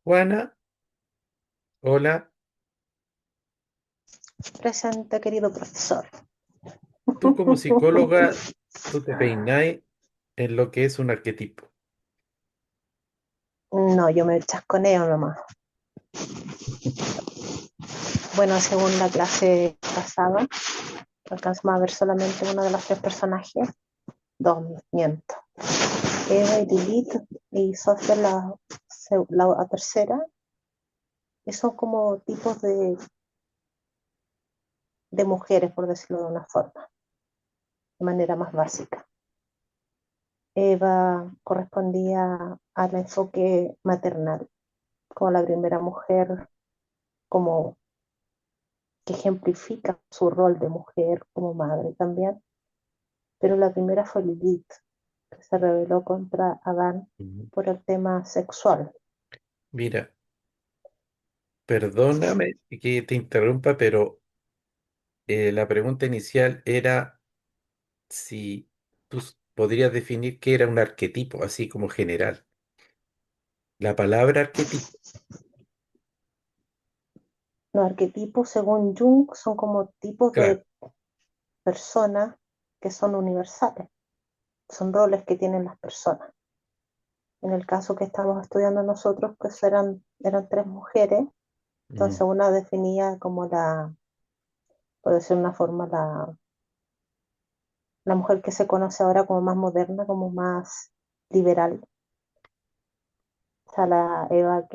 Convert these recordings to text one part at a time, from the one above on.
Juana, hola, Presente, querido profesor. tú como psicóloga, tú te peináis en lo que es un arquetipo. No, yo me chasconeo nomás. Bueno, según la clase pasada, alcanzamos a ver solamente uno de los tres personajes. Dos, miento. Eva y Lilith y Sofía la tercera. Y son como tipos de mujeres, por decirlo de una forma, de manera más básica. Eva correspondía al enfoque maternal, como la primera mujer, como que ejemplifica su rol de mujer como madre también, pero la primera fue Lilith, que se rebeló contra Adán Ujú. por el tema sexual. Mira, perdóname que te interrumpa, pero la pregunta inicial era si podrías definir qué era un arquetipo, así como general. La palabra arquetipo, Los arquetipos, según Jung, son como tipos claro. de personas que son universales, son roles que tienen las personas. En el caso que estamos estudiando nosotros, pues eran tres mujeres, entonces Mm, una definía como puede ser una forma, la mujer que se conoce ahora como más moderna, como más liberal. O sea, la Eva,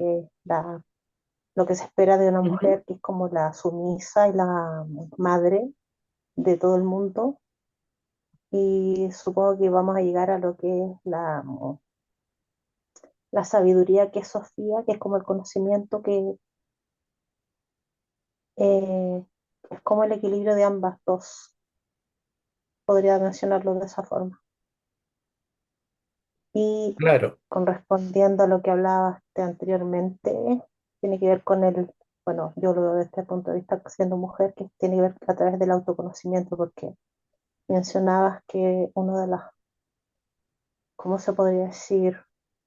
lo que se espera de una ujú. mujer, que es como la sumisa y la madre de todo el mundo. Y supongo que vamos a llegar a lo que es la sabiduría, que es Sofía, que es como el conocimiento, que eh, es como el equilibrio de ambas dos, podría mencionarlo de esa forma. Y Claro, correspondiendo a lo que hablaste anteriormente, tiene que ver con bueno, yo lo veo desde este punto de vista siendo mujer, que tiene que ver a través del autoconocimiento, porque mencionabas que uno de las, ¿cómo se podría decir?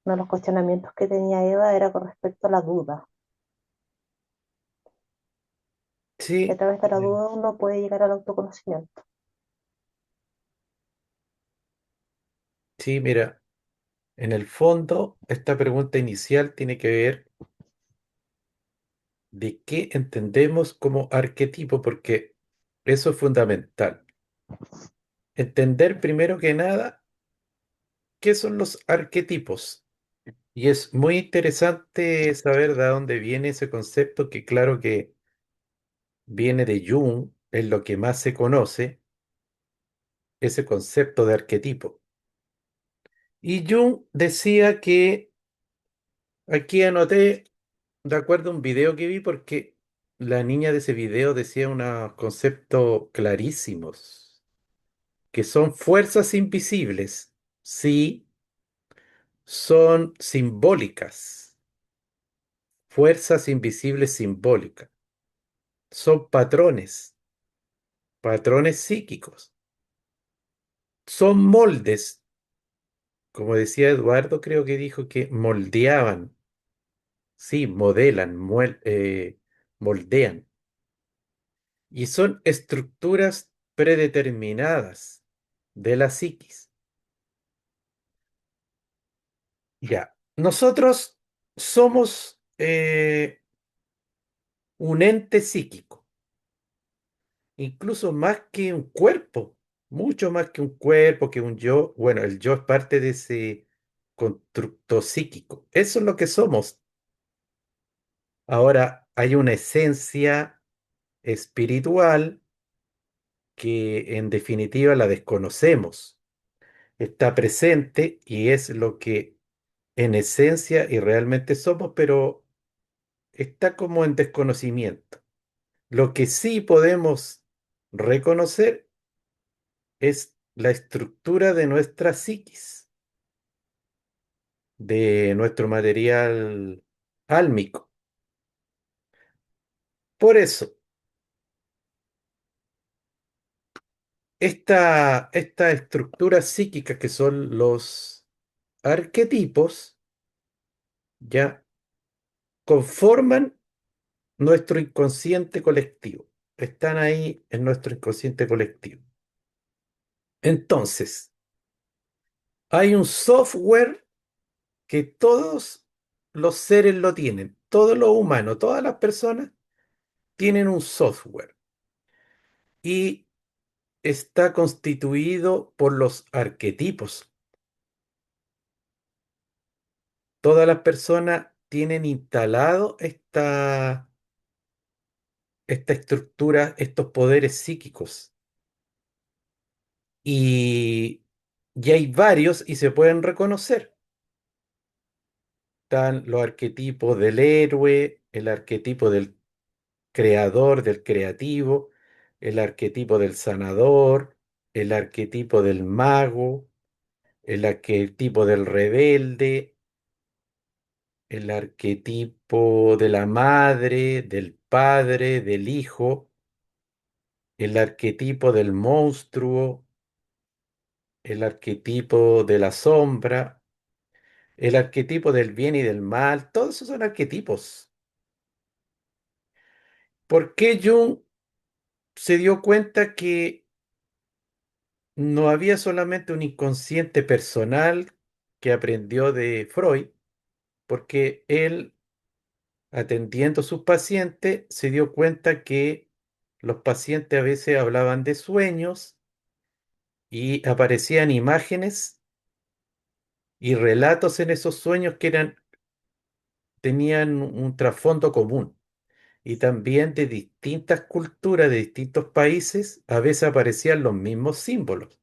Uno de los cuestionamientos que tenía Eva era con respecto a la duda. Y a sí, través de la duda uno puede llegar al autoconocimiento. sí, mira, en el fondo, esta pregunta inicial tiene que ver de qué entendemos como arquetipo, porque eso es fundamental. Entender primero que nada qué son los arquetipos. Y es muy interesante saber de dónde viene ese concepto, que claro que viene de Jung, es lo que más se conoce, ese concepto de arquetipo. Y Jung decía que, aquí anoté, de acuerdo a un video que vi, porque la niña de ese video decía unos conceptos clarísimos, que son fuerzas invisibles, sí, son simbólicas, fuerzas invisibles simbólicas, son patrones, patrones psíquicos, son moldes, como decía Eduardo, creo que dijo que moldeaban, sí, modelan, moldean, y son estructuras predeterminadas de la psiquis. Ya, nosotros somos un ente psíquico, incluso más que un cuerpo, mucho más que un cuerpo, que un yo. Bueno, el yo es parte de ese constructo psíquico. Eso es lo que somos. Ahora, hay una esencia espiritual que en definitiva la desconocemos. Está presente y es lo que en esencia y realmente somos, pero está como en desconocimiento. Lo que sí podemos reconocer es la estructura de nuestra psiquis, de nuestro material álmico. Por eso, esta estructura psíquica que son los arquetipos, ya conforman nuestro inconsciente colectivo. Están ahí en nuestro inconsciente colectivo. Entonces, hay un software que todos los seres lo tienen, todos los humanos, todas las personas tienen un software y está constituido por los arquetipos. Todas las personas tienen instalado esta estructura, estos poderes psíquicos. Y, y hay varios y se pueden reconocer. Están los arquetipos del héroe, el arquetipo del creador, del creativo, el arquetipo del sanador, el arquetipo del mago, el arquetipo del rebelde, el arquetipo de la madre, del padre, del hijo, el arquetipo del monstruo, el arquetipo de la sombra, el arquetipo del bien y del mal. Todos esos son arquetipos. ¿Por qué Jung se dio cuenta que no había solamente un inconsciente personal que aprendió de Freud? Porque él, atendiendo a sus pacientes, se dio cuenta que los pacientes a veces hablaban de sueños y aparecían imágenes y relatos en esos sueños que tenían un trasfondo común. Y también de distintas culturas, de distintos países, a veces aparecían los mismos símbolos.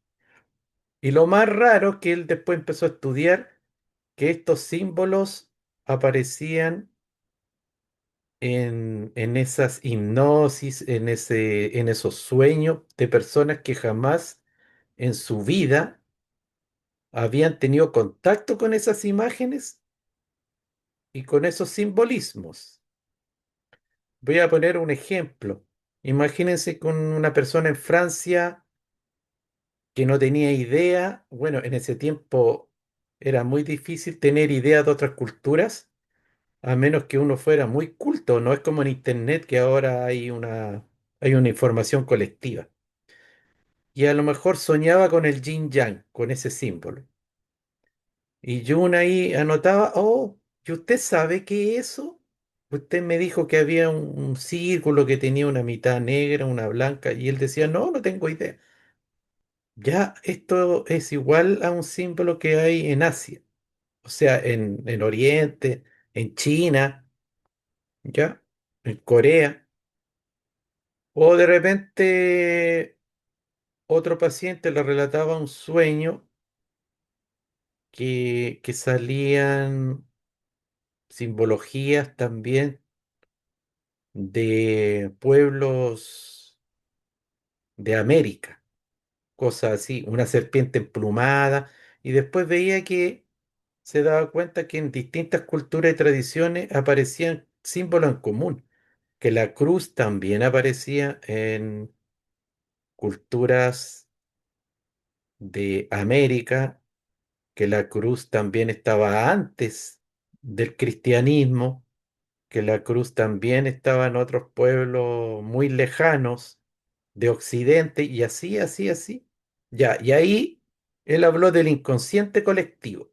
Y lo más raro es que él después empezó a estudiar que estos símbolos aparecían en esas hipnosis, en esos sueños de personas que jamás en su vida habían tenido contacto con esas imágenes y con esos simbolismos. Voy a poner un ejemplo. Imagínense con una persona en Francia que no tenía idea. Bueno, en ese tiempo era muy difícil tener idea de otras culturas, a menos que uno fuera muy culto. No es como en Internet que ahora hay una información colectiva. Y a lo mejor soñaba con el yin yang, con ese símbolo. Y Jun ahí anotaba, oh, ¿y usted sabe qué es eso? Usted me dijo que había un círculo que tenía una mitad negra, una blanca, y él decía, no, no tengo idea. Ya esto es igual a un símbolo que hay en Asia, o sea, en Oriente, en China, ya, en Corea. O de repente otro paciente le relataba un sueño que salían simbologías también de pueblos de América, cosas así, una serpiente emplumada, y después veía que se daba cuenta que en distintas culturas y tradiciones aparecían símbolos en común, que la cruz también aparecía en culturas de América, que la cruz también estaba antes del cristianismo, que la cruz también estaba en otros pueblos muy lejanos de Occidente, y así, así, así. Ya, y ahí él habló del inconsciente colectivo.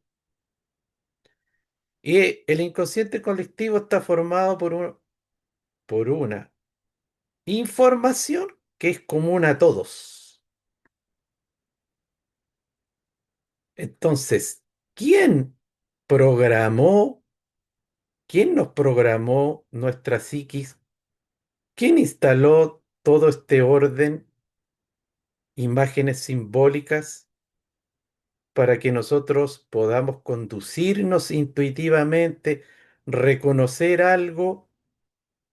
Y el inconsciente colectivo está formado por una información que es común a todos. Entonces, ¿quién programó, quién nos programó nuestra psiquis? ¿Quién instaló todo este orden, imágenes simbólicas, para que nosotros podamos conducirnos intuitivamente, reconocer algo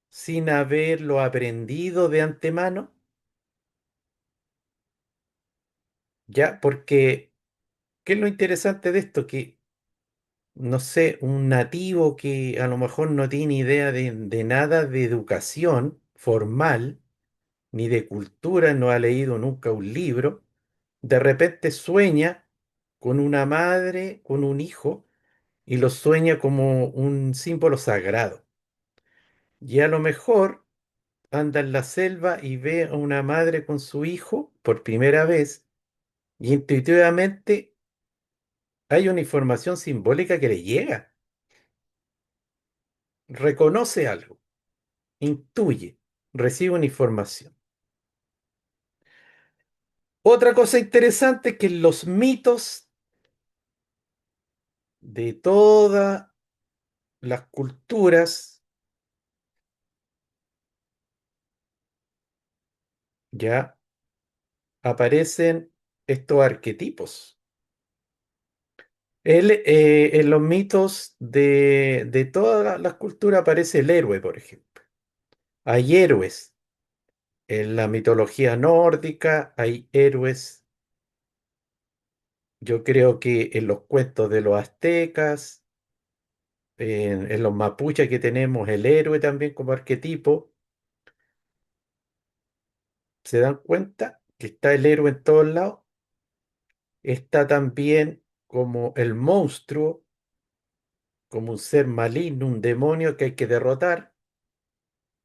sin haberlo aprendido de antemano? Ya, porque, ¿qué es lo interesante de esto? Que, no sé, un nativo que a lo mejor no tiene idea de nada de educación formal, ni de cultura, no ha leído nunca un libro, de repente sueña con una madre, con un hijo, y lo sueña como un símbolo sagrado. Y a lo mejor anda en la selva y ve a una madre con su hijo por primera vez y intuitivamente hay una información simbólica que le llega, reconoce algo, intuye, recibe una información. Otra cosa interesante es que los mitos de todas las culturas ya aparecen estos arquetipos. En los mitos de todas las culturas aparece el héroe, por ejemplo. Hay héroes en la mitología nórdica, hay héroes, yo creo que en los cuentos de los aztecas, en los mapuches que tenemos el héroe también como arquetipo. ¿Se dan cuenta que está el héroe en todos lados? Está también como el monstruo, como un ser maligno, un demonio que hay que derrotar.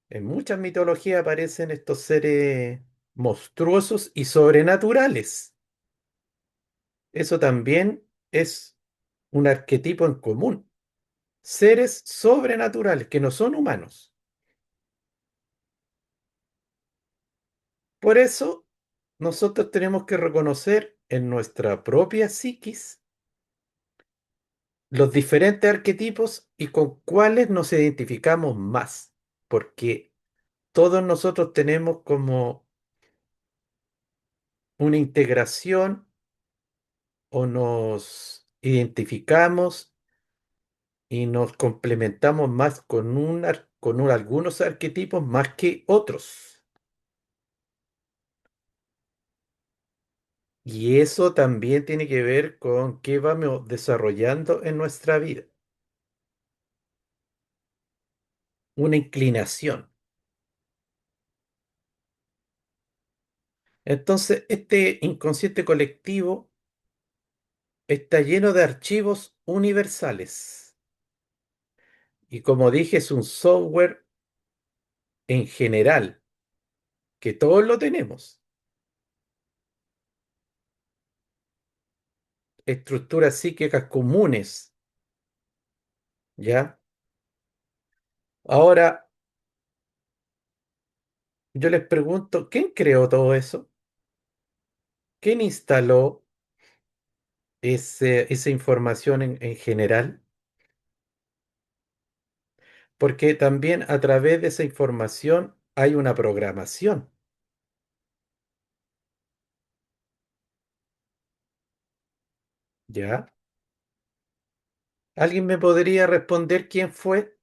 En muchas mitologías aparecen estos seres monstruosos y sobrenaturales. Eso también es un arquetipo en común. Seres sobrenaturales que no son humanos. Por eso, nosotros tenemos que reconocer en nuestra propia psiquis los diferentes arquetipos y con cuáles nos identificamos más, porque todos nosotros tenemos como una integración o nos identificamos y nos complementamos más con algunos arquetipos más que otros. Y eso también tiene que ver con qué vamos desarrollando en nuestra vida. Una inclinación. Entonces, este inconsciente colectivo está lleno de archivos universales. Y como dije, es un software en general, que todos lo tenemos. Estructuras psíquicas comunes, ¿ya? Ahora, yo les pregunto, ¿quién creó todo eso? ¿Quién instaló esa información en general? Porque también a través de esa información hay una programación, ¿ya? ¿Alguien me podría responder quién fue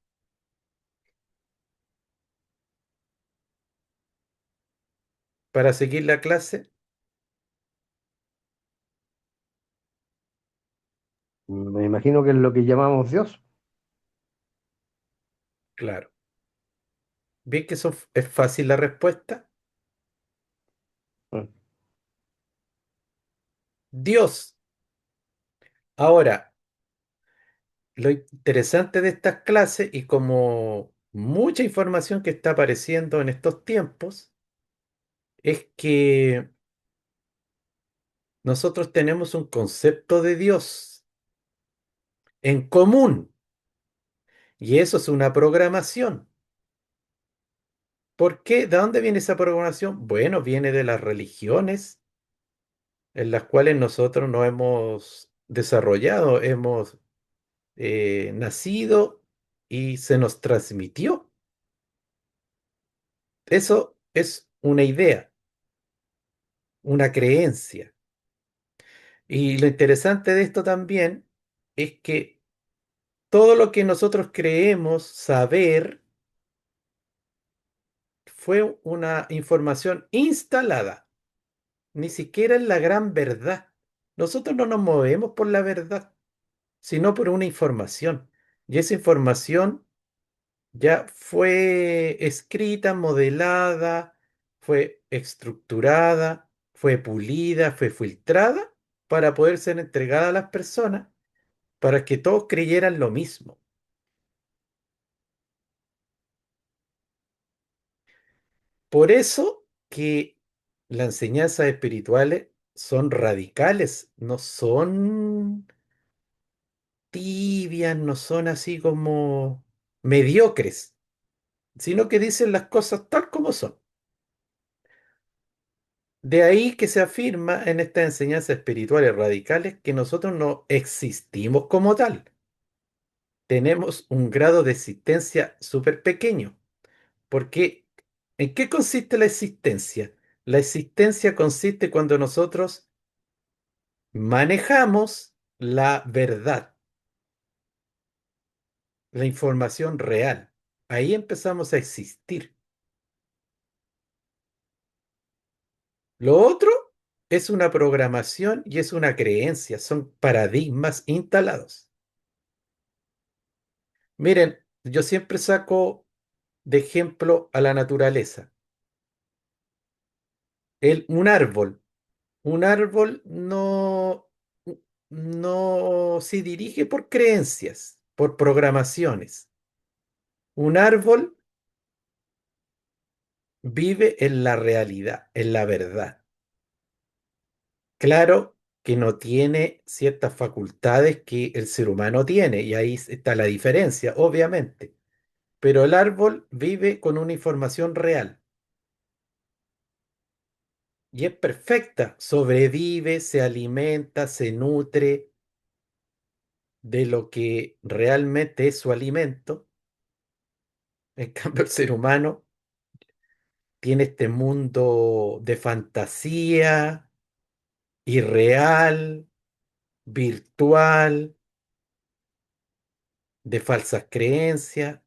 para seguir la clase? Me imagino que es lo que llamamos Dios. Claro. ¿Bien que eso es fácil la respuesta? Mm. Dios. Ahora, lo interesante de estas clases y como mucha información que está apareciendo en estos tiempos es que nosotros tenemos un concepto de Dios en común y eso es una programación. ¿Por qué? ¿De dónde viene esa programación? Bueno, viene de las religiones en las cuales nosotros nos hemos desarrollado, hemos nacido y se nos transmitió. Eso es una idea, una creencia. Y lo interesante de esto también es que todo lo que nosotros creemos saber fue una información instalada, ni siquiera es la gran verdad. Nosotros no nos movemos por la verdad, sino por una información. Y esa información ya fue escrita, modelada, fue estructurada, fue pulida, fue filtrada para poder ser entregada a las personas para que todos creyeran lo mismo. Por eso que las enseñanzas espirituales son radicales, no son tibias, no son así como mediocres, sino que dicen las cosas tal como son. De ahí que se afirma en estas enseñanzas espirituales radicales que nosotros no existimos como tal. Tenemos un grado de existencia súper pequeño. Porque, ¿en qué consiste la existencia? La existencia consiste cuando nosotros manejamos la verdad, la información real. Ahí empezamos a existir. Lo otro es una programación y es una creencia, son paradigmas instalados. Miren, yo siempre saco de ejemplo a la naturaleza. Un árbol no se dirige por creencias, por programaciones. Un árbol vive en la realidad, en la verdad. Claro que no tiene ciertas facultades que el ser humano tiene, y ahí está la diferencia, obviamente. Pero el árbol vive con una información real y es perfecta. Sobrevive, se alimenta, se nutre de lo que realmente es su alimento. En cambio, el ser humano tiene este mundo de fantasía, irreal, virtual, de falsas creencias.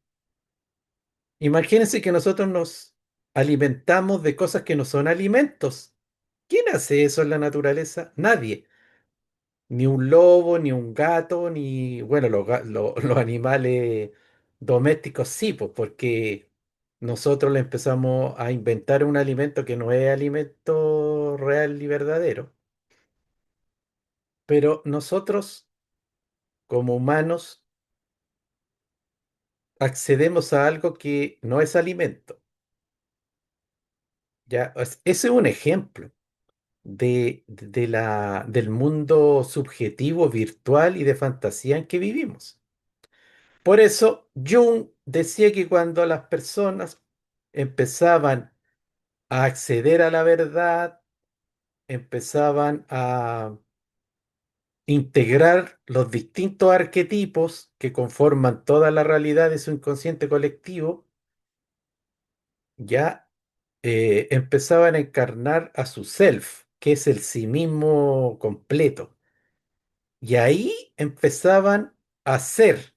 Imagínense que nosotros nos alimentamos de cosas que no son alimentos. ¿Quién hace eso en la naturaleza? Nadie. Ni un lobo, ni un gato, ni, bueno, los animales domésticos sí, pues porque nosotros le empezamos a inventar un alimento que no es alimento real y verdadero. Pero nosotros, como humanos, accedemos a algo que no es alimento. ¿Ya? Ese es un ejemplo del mundo subjetivo, virtual y de fantasía en que vivimos. Por eso, Jung decía que cuando las personas empezaban a acceder a la verdad, empezaban a integrar los distintos arquetipos que conforman toda la realidad de su inconsciente colectivo, ya empezaban a encarnar a su self, que es el sí mismo completo. Y ahí empezaban a ser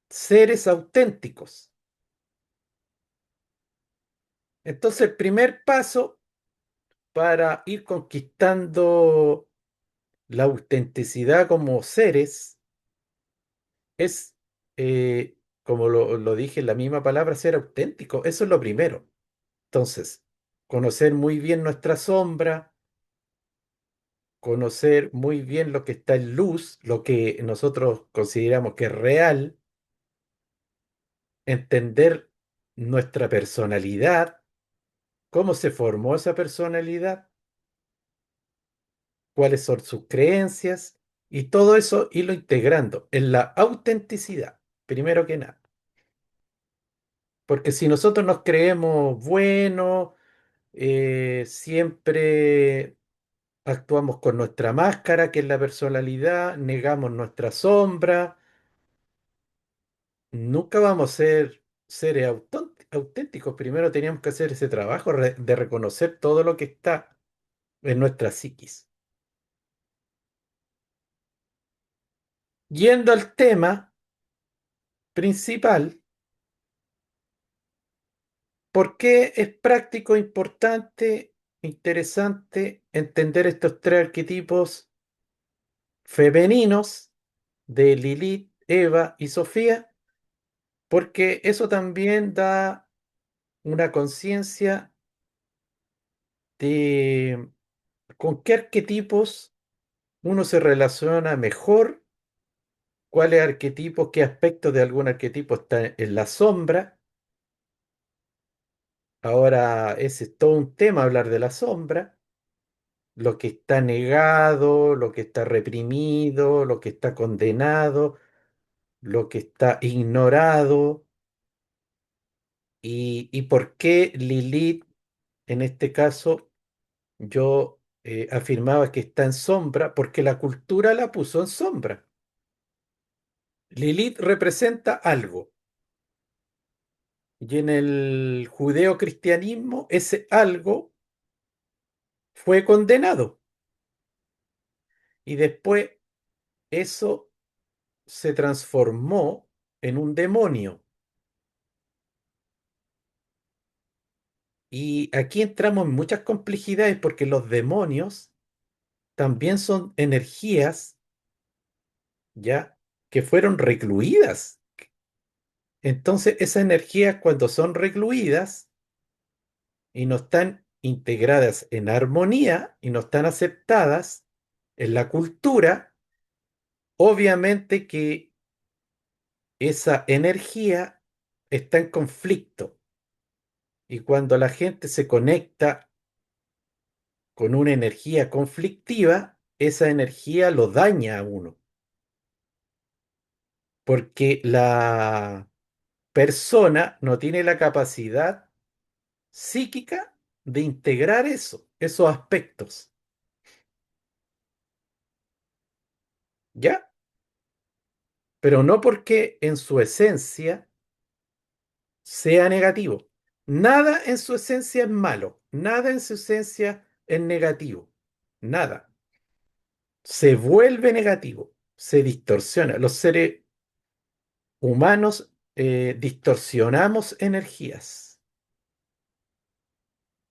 seres auténticos. Entonces, el primer paso para ir conquistando la autenticidad como seres es, como lo dije en la misma palabra, ser auténtico. Eso es lo primero. Entonces, conocer muy bien nuestra sombra, conocer muy bien lo que está en luz, lo que nosotros consideramos que es real, entender nuestra personalidad, cómo se formó esa personalidad, cuáles son sus creencias y todo eso irlo integrando en la autenticidad, primero que nada. Porque si nosotros nos creemos buenos, siempre actuamos con nuestra máscara, que es la personalidad, negamos nuestra sombra, nunca vamos a ser seres auténticos. Primero teníamos que hacer ese trabajo de reconocer todo lo que está en nuestra psiquis. Yendo al tema principal, ¿por qué es práctico, importante, interesante entender estos tres arquetipos femeninos de Lilith, Eva y Sofía? Porque eso también da una conciencia de con qué arquetipos uno se relaciona mejor, cuáles arquetipos, qué aspectos de algún arquetipo están en la sombra Ahora, ese es todo un tema hablar de la sombra, lo que está negado, lo que está reprimido, lo que está condenado, lo que está ignorado y por qué Lilith, en este caso, yo afirmaba que está en sombra, porque la cultura la puso en sombra. Lilith representa algo. Y en el judeocristianismo ese algo fue condenado. Y después eso se transformó en un demonio. Y aquí entramos en muchas complejidades porque los demonios también son energías, ¿ya? Que fueron recluidas. Entonces, esas energías cuando son recluidas y no están integradas en armonía y no están aceptadas en la cultura, obviamente que esa energía está en conflicto. Y cuando la gente se conecta con una energía conflictiva, esa energía lo daña a uno, porque la persona no tiene la capacidad psíquica de integrar eso, esos aspectos, ¿ya? Pero no porque en su esencia sea negativo. Nada en su esencia es malo, nada en su esencia es negativo, nada. Se vuelve negativo, se distorsiona. Los seres humanos distorsionamos energías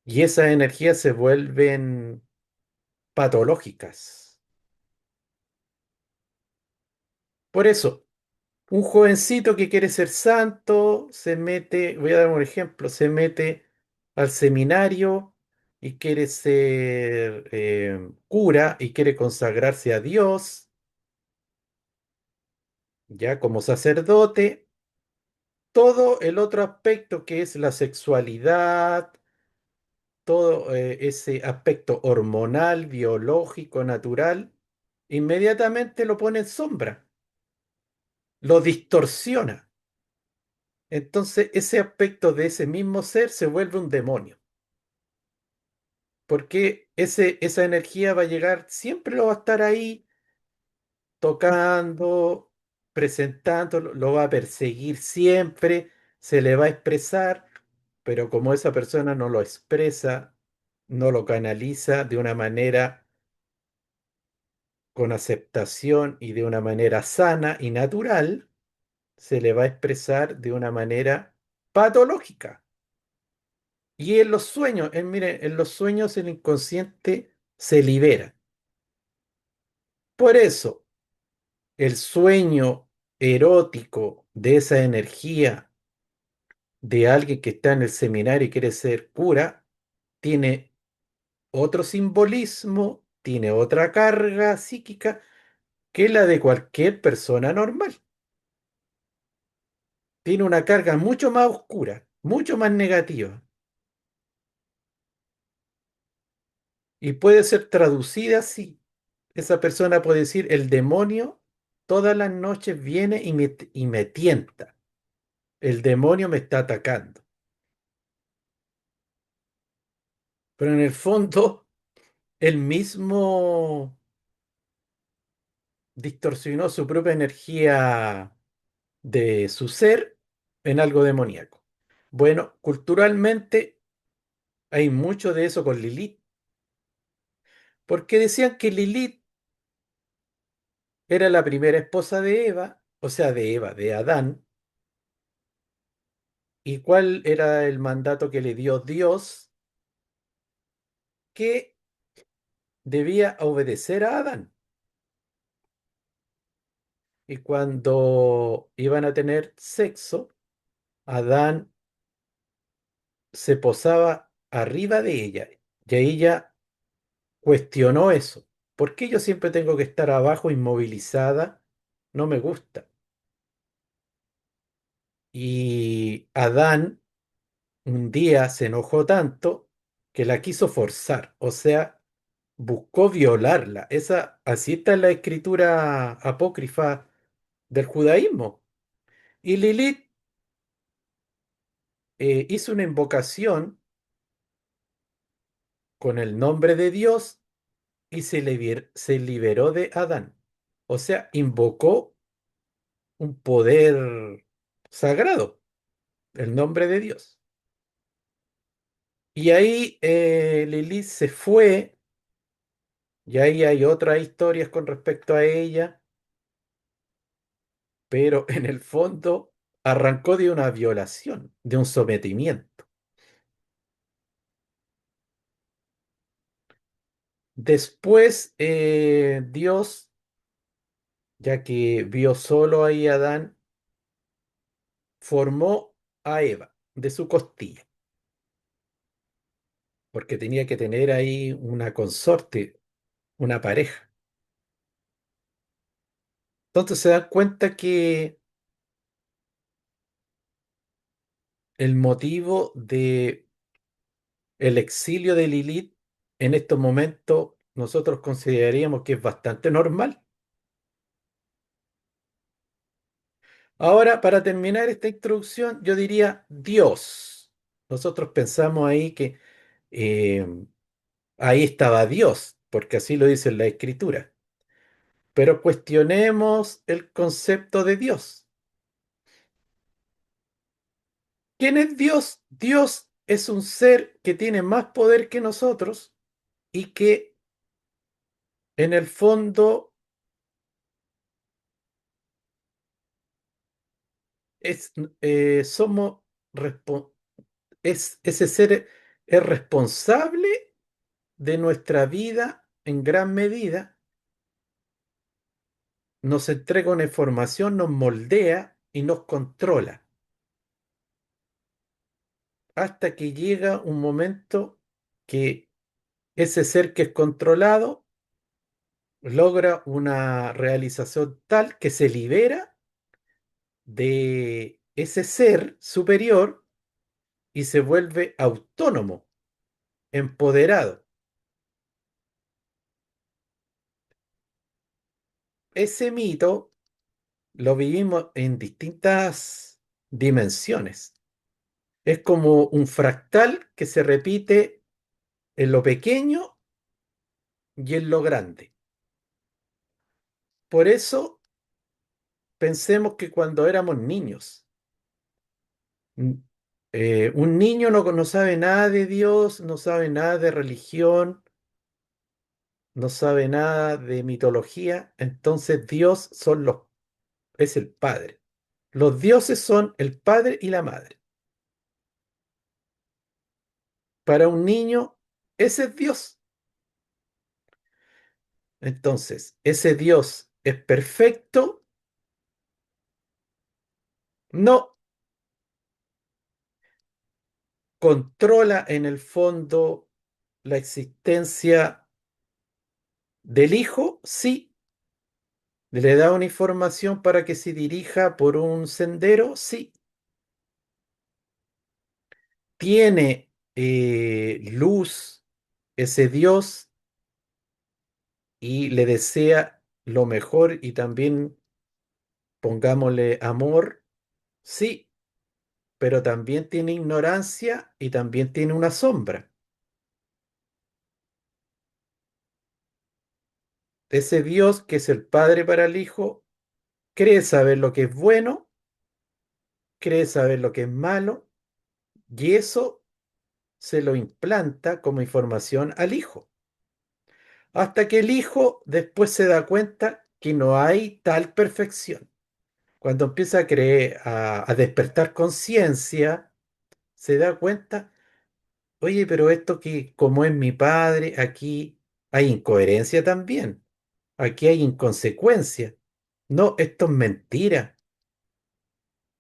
y esas energías se vuelven patológicas. Por eso, un jovencito que quiere ser santo se mete, voy a dar un ejemplo, se mete al seminario y quiere ser cura y quiere consagrarse a Dios, ya como sacerdote. Todo el otro aspecto que es la sexualidad, todo ese aspecto hormonal, biológico, natural, inmediatamente lo pone en sombra, lo distorsiona. Entonces ese aspecto de ese mismo ser se vuelve un demonio, porque esa energía va a llegar, siempre lo va a estar ahí tocando, presentando, lo va a perseguir siempre, se le va a expresar, pero como esa persona no lo expresa, no lo canaliza de una manera con aceptación y de una manera sana y natural, se le va a expresar de una manera patológica. Y en los sueños, mire, en los sueños el inconsciente se libera. Por eso, el sueño erótico de esa energía de alguien que está en el seminario y quiere ser cura, tiene otro simbolismo, tiene otra carga psíquica que la de cualquier persona normal. Tiene una carga mucho más oscura, mucho más negativa, y puede ser traducida así. Esa persona puede decir, el demonio todas las noches viene y me tienta. El demonio me está atacando. Pero en el fondo, él mismo distorsionó su propia energía de su ser en algo demoníaco. Bueno, culturalmente hay mucho de eso con Lilith, porque decían que Lilith era la primera esposa de Eva, o sea, de Eva, de Adán. ¿Y cuál era el mandato que le dio Dios? Que debía obedecer a Adán. Y cuando iban a tener sexo, Adán se posaba arriba de ella y ella cuestionó eso. ¿Por qué yo siempre tengo que estar abajo inmovilizada? No me gusta. Y Adán un día se enojó tanto que la quiso forzar, o sea, buscó violarla. Así está en la escritura apócrifa del judaísmo. Y Lilith hizo una invocación con el nombre de Dios y se liberó de Adán. O sea, invocó un poder sagrado, el nombre de Dios. Y ahí Lilith se fue, y ahí hay otras historias con respecto a ella, pero en el fondo arrancó de una violación, de un sometimiento. Después Dios, ya que vio solo ahí a Adán, formó a Eva de su costilla, porque tenía que tener ahí una consorte, una pareja. Entonces se dan cuenta que el motivo de el exilio de Lilith en estos momentos nosotros consideraríamos que es bastante normal. Ahora, para terminar esta introducción, yo diría Dios. Nosotros pensamos ahí que eh, ahí estaba Dios, porque así lo dice la Escritura. Pero cuestionemos el concepto de Dios. ¿Quién es Dios? Dios es un ser que tiene más poder que nosotros y que en el fondo es, somos, respo- ese ser es responsable de nuestra vida en gran medida, nos entrega una información, nos moldea y nos controla, hasta que llega un momento que ese ser que es controlado logra una realización tal que se libera de ese ser superior y se vuelve autónomo, empoderado. Ese mito lo vivimos en distintas dimensiones. Es como un fractal que se repite en lo pequeño y en lo grande. Por eso pensemos que cuando éramos niños, mm, un niño no sabe nada de Dios, no sabe nada de religión, no sabe nada de mitología, entonces es el Padre. Los dioses son el Padre y la Madre. Para un niño, ese es Dios. Entonces, ese Dios es perfecto, no controla en el fondo la existencia del Hijo, sí, le da una información para que se dirija por un sendero, sí, tiene luz ese Dios y le desea lo mejor y también pongámosle amor, sí, pero también tiene ignorancia y también tiene una sombra. Ese Dios que es el Padre para el Hijo cree saber lo que es bueno, cree saber lo que es malo y eso se lo implanta como información al Hijo. Hasta que el Hijo después se da cuenta que no hay tal perfección. Cuando empieza a creer, a despertar conciencia, se da cuenta, oye, pero esto que como es mi padre, aquí hay incoherencia también, aquí hay inconsecuencia. No, esto es mentira.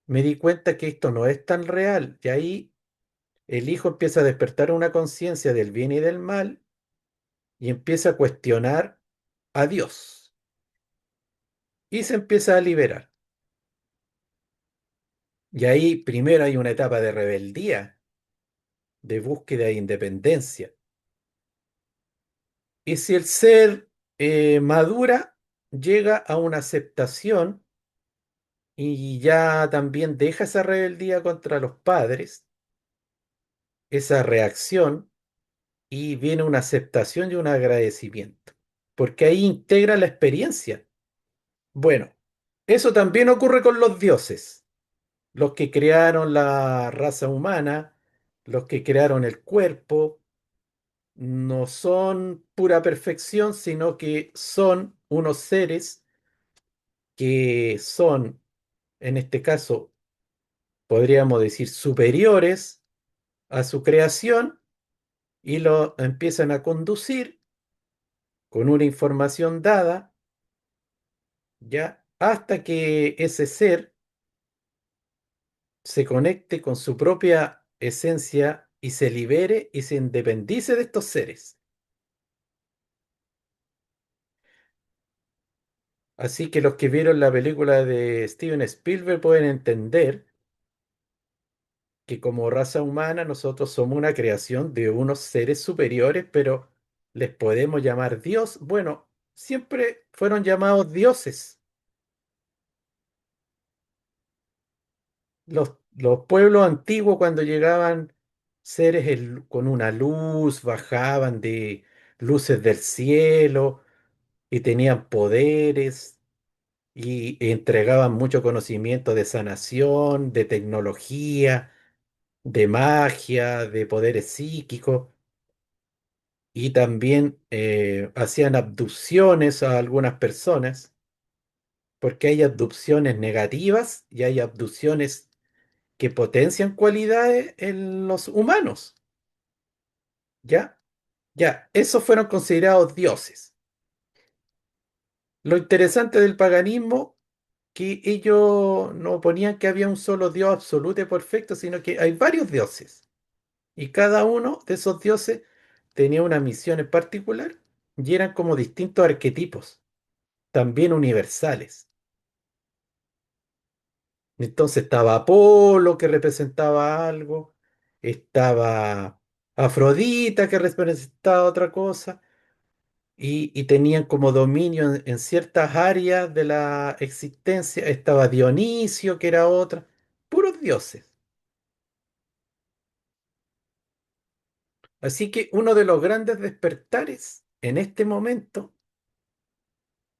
Me di cuenta que esto no es tan real. Y ahí el hijo empieza a despertar una conciencia del bien y del mal y empieza a cuestionar a Dios. Y se empieza a liberar. Y ahí primero hay una etapa de rebeldía, de búsqueda de independencia. Y si el ser madura, llega a una aceptación y ya también deja esa rebeldía contra los padres, esa reacción, y viene una aceptación y un agradecimiento, porque ahí integra la experiencia. Bueno, eso también ocurre con los dioses, los que crearon la raza humana, los que crearon el cuerpo, no son pura perfección, sino que son unos seres que son, en este caso, podríamos decir, superiores a su creación y lo empiezan a conducir con una información dada, ya, hasta que ese ser se conecte con su propia esencia y se libere y se independice de estos seres. Así que los que vieron la película de Steven Spielberg pueden entender que como raza humana nosotros somos una creación de unos seres superiores, pero les podemos llamar Dios. Bueno, siempre fueron llamados dioses. Los pueblos antiguos cuando llegaban seres con una luz, bajaban de luces del cielo y tenían poderes y entregaban mucho conocimiento de sanación, de tecnología, de magia, de poderes psíquicos. Y también hacían abducciones a algunas personas, porque hay abducciones negativas y hay abducciones que potencian cualidades en los humanos, ¿ya? Ya, esos fueron considerados dioses. Lo interesante del paganismo, que ellos no ponían que había un solo Dios absoluto y perfecto, sino que hay varios dioses. Y cada uno de esos dioses tenía una misión en particular y eran como distintos arquetipos, también universales. Entonces estaba Apolo, que representaba algo, estaba Afrodita, que representaba otra cosa, y tenían como dominio en ciertas áreas de la existencia. Estaba Dionisio, que era otra, puros dioses. Así que uno de los grandes despertares en este momento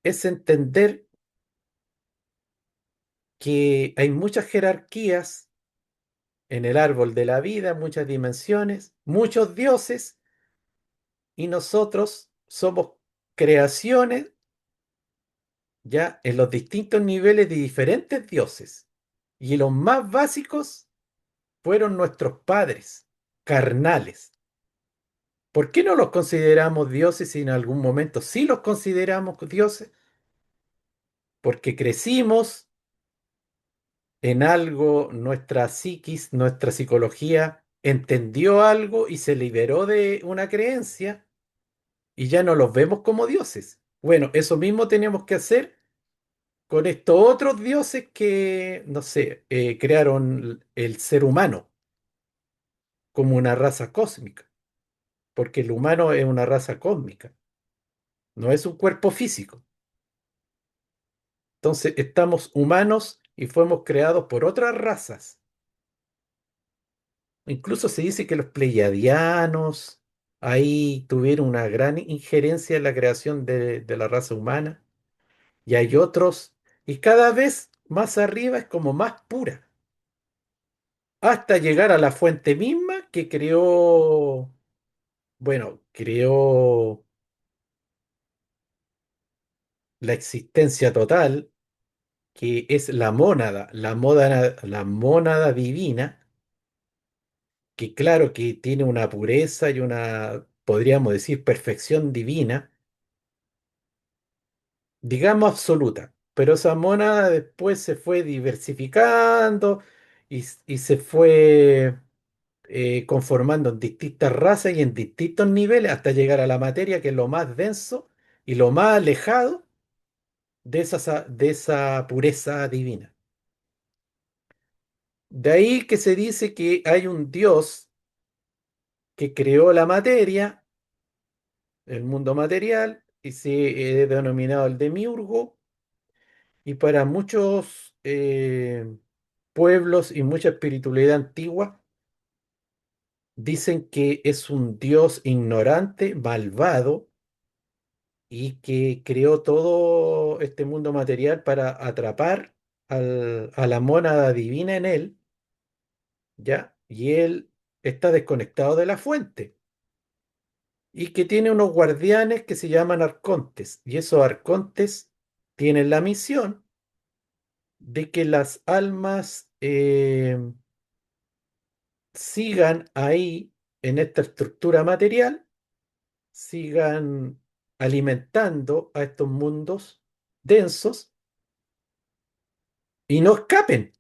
es entender que hay muchas jerarquías en el árbol de la vida, muchas dimensiones, muchos dioses, y nosotros somos creaciones ya en los distintos niveles de diferentes dioses. Y los más básicos fueron nuestros padres carnales. ¿Por qué no los consideramos dioses si en algún momento sí los consideramos dioses? Porque crecimos en algo, nuestra psiquis, nuestra psicología entendió algo y se liberó de una creencia y ya no los vemos como dioses. Bueno, eso mismo tenemos que hacer con estos otros dioses que, no sé, crearon el ser humano como una raza cósmica, porque el humano es una raza cósmica, no es un cuerpo físico. Entonces, estamos humanos y fuimos creados por otras razas. Incluso se dice que los pleiadianos ahí tuvieron una gran injerencia en la creación de la raza humana, y hay otros, y cada vez más arriba es como más pura, hasta llegar a la fuente misma que creó, bueno, creó la existencia total, que es la mónada divina, que claro que tiene una pureza y una, podríamos decir, perfección divina, digamos absoluta, pero esa mónada después se fue diversificando y se fue conformando en distintas razas y en distintos niveles hasta llegar a la materia, que es lo más denso y lo más alejado de esa pureza divina. De ahí que se dice que hay un Dios que creó la materia, el mundo material, y se ha denominado el demiurgo, y para muchos pueblos y mucha espiritualidad antigua, dicen que es un dios ignorante, malvado, y que creó todo este mundo material para atrapar a la mónada divina en él, ¿ya? Y él está desconectado de la fuente y que tiene unos guardianes que se llaman arcontes, y esos arcontes tienen la misión de que las almas sigan ahí en esta estructura material, sigan alimentando a estos mundos densos y no escapen,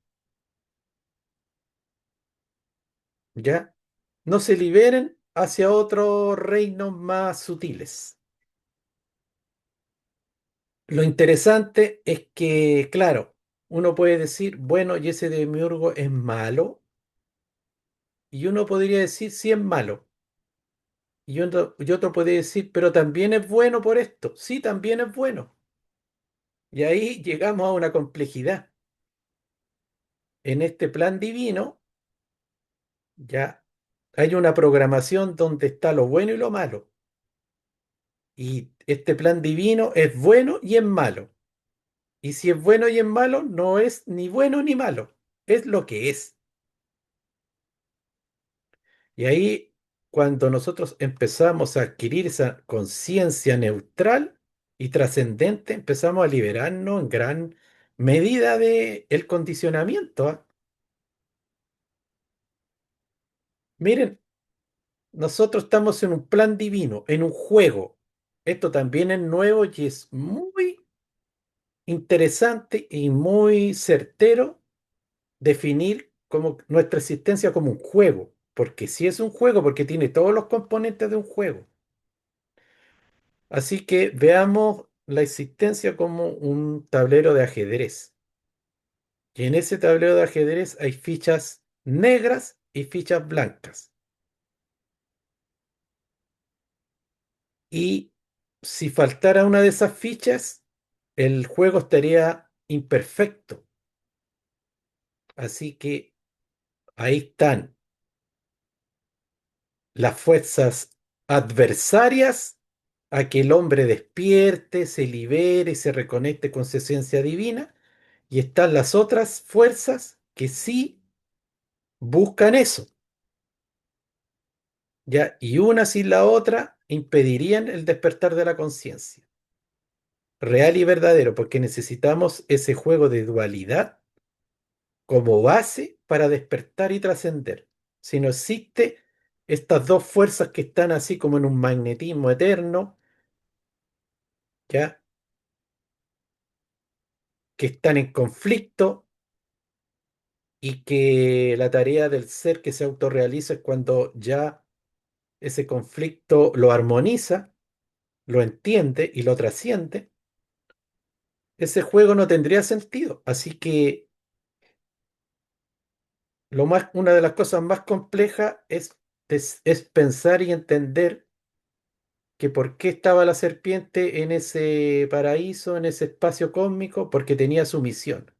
¿ya? No se liberen hacia otros reinos más sutiles. Lo interesante es que, claro, uno puede decir, bueno, y ese demiurgo es malo, y uno podría decir, sí es malo, y otro puede decir, pero también es bueno por esto, sí, también es bueno. Y ahí llegamos a una complejidad. En este plan divino, ya hay una programación donde está lo bueno y lo malo. Y este plan divino es bueno y es malo. Y si es bueno y es malo, no es ni bueno ni malo. Es lo que es. Y ahí, cuando nosotros empezamos a adquirir esa conciencia neutral y trascendente, empezamos a liberarnos en gran medida de el condicionamiento, ¿ah? Miren, nosotros estamos en un plan divino, en un juego. Esto también es nuevo y es muy interesante y muy certero definir como nuestra existencia como un juego, porque si es un juego, porque tiene todos los componentes de un juego. Así que veamos la existencia como un tablero de ajedrez. Y en ese tablero de ajedrez hay fichas negras y fichas blancas. Y si faltara una de esas fichas, el juego estaría imperfecto. Así que ahí están las fuerzas adversarias a que el hombre despierte, se libere, se reconecte con su esencia divina, y están las otras fuerzas que sí buscan eso, ¿ya? Y una sin la otra impedirían el despertar de la conciencia, real y verdadero, porque necesitamos ese juego de dualidad como base para despertar y trascender. Si no existe estas dos fuerzas que están así como en un magnetismo eterno, ¿ya? Que están en conflicto y que la tarea del ser que se autorrealiza es cuando ya ese conflicto lo armoniza, lo entiende y lo trasciende, ese juego no tendría sentido. Así que una de las cosas más complejas es pensar y entender que por qué estaba la serpiente en ese paraíso, en ese espacio cósmico, porque tenía su misión.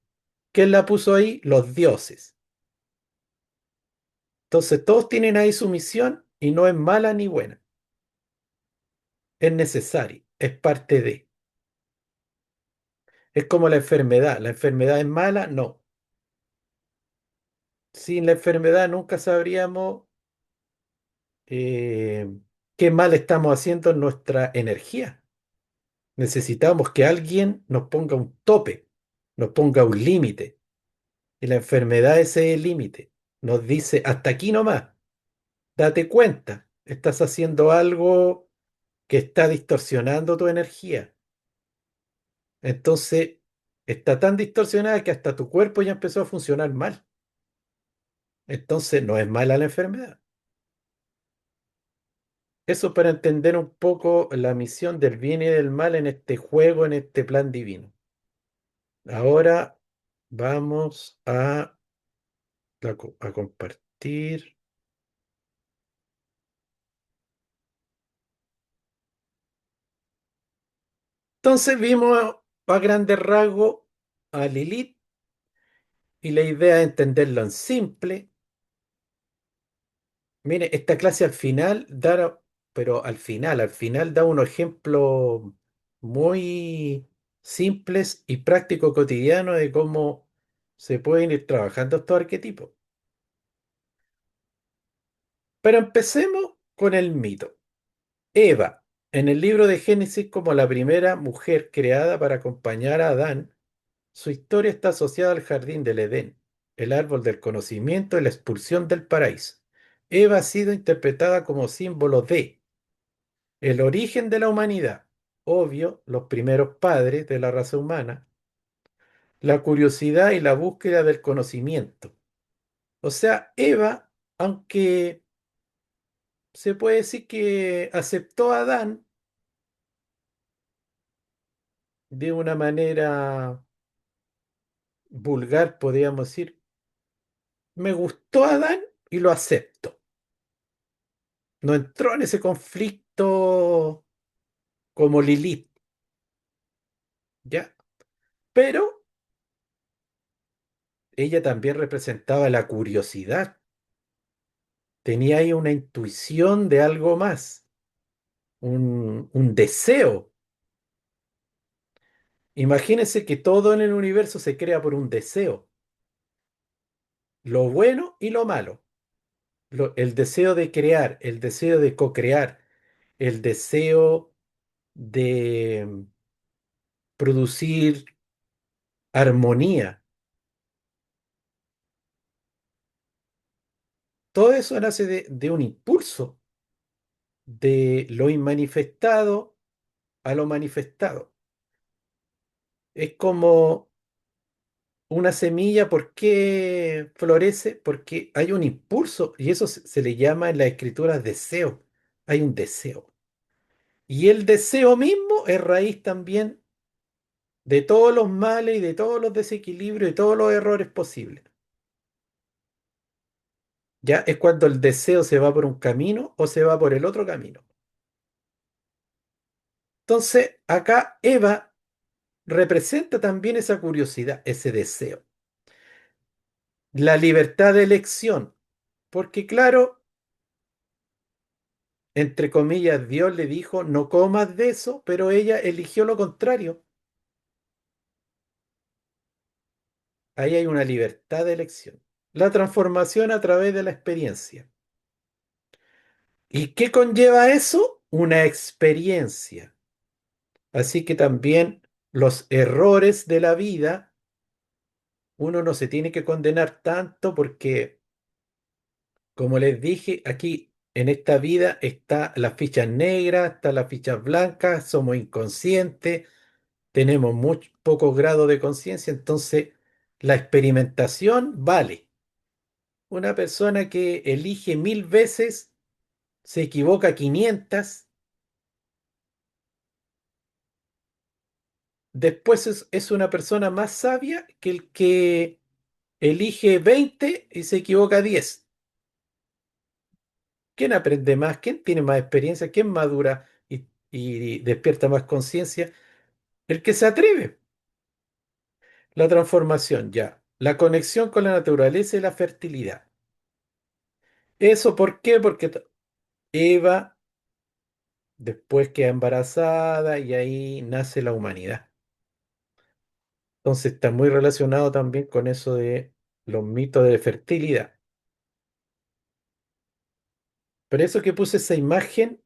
¿Quién la puso ahí? Los dioses. Entonces todos tienen ahí su misión y no es mala ni buena, es necesaria, es parte de. Es como la enfermedad es mala, no. Sin la enfermedad nunca sabríamos eh, qué mal estamos haciendo en nuestra energía. Necesitamos que alguien nos ponga un tope, nos ponga un límite. Y la enfermedad ese es el límite. Nos dice, hasta aquí nomás, date cuenta, estás haciendo algo que está distorsionando tu energía. Entonces, está tan distorsionada que hasta tu cuerpo ya empezó a funcionar mal. Entonces, no es mala la enfermedad. Eso para entender un poco la misión del bien y del mal en este juego, en este plan divino. Ahora vamos a compartir. Entonces vimos a grandes rasgos a Lilith y la idea es entenderlo en simple. Mire, esta clase al final da, pero al final da unos ejemplos muy simples y prácticos cotidianos de cómo se pueden ir trabajando estos arquetipos. Pero empecemos con el mito. Eva, en el libro de Génesis como la primera mujer creada para acompañar a Adán, su historia está asociada al jardín del Edén, el árbol del conocimiento y la expulsión del paraíso. Eva ha sido interpretada como símbolo de el origen de la humanidad, obvio, los primeros padres de la raza humana, la curiosidad y la búsqueda del conocimiento. O sea, Eva, aunque se puede decir que aceptó a Adán de una manera vulgar, podríamos decir, me gustó Adán y lo acepto. No entró en ese conflicto como Lilith, ¿ya? Pero ella también representaba la curiosidad. Tenía ahí una intuición de algo más, un deseo. Imagínense que todo en el universo se crea por un deseo, lo bueno y lo malo. El deseo de crear, el deseo de co-crear, el deseo de producir armonía. Todo eso nace de un impulso, de lo inmanifestado a lo manifestado. Es como una semilla, ¿por qué florece? Porque hay un impulso y eso se le llama en la escritura deseo. Hay un deseo. Y el deseo mismo es raíz también de todos los males y de todos los desequilibrios y todos los errores posibles. Ya es cuando el deseo se va por un camino o se va por el otro camino. Entonces, acá Eva representa también esa curiosidad, ese deseo, la libertad de elección, porque claro, entre comillas, Dios le dijo, no comas de eso, pero ella eligió lo contrario. Ahí hay una libertad de elección. La transformación a través de la experiencia. ¿Y qué conlleva eso? Una experiencia. Así que también los errores de la vida, uno no se tiene que condenar tanto porque como les dije, aquí en esta vida está las fichas negras, están las fichas blancas, somos inconscientes, tenemos muy pocos grados de conciencia, entonces la experimentación vale. Una persona que elige 1000 veces se equivoca 500, después es una persona más sabia que el que elige 20 y se equivoca 10. ¿Quién aprende más? ¿Quién tiene más experiencia? ¿Quién madura y despierta más conciencia? El que se atreve. La transformación, ya. La conexión con la naturaleza y la fertilidad. ¿Eso por qué? Porque Eva después queda embarazada y ahí nace la humanidad. Entonces está muy relacionado también con eso de los mitos de fertilidad. Por eso que puse esa imagen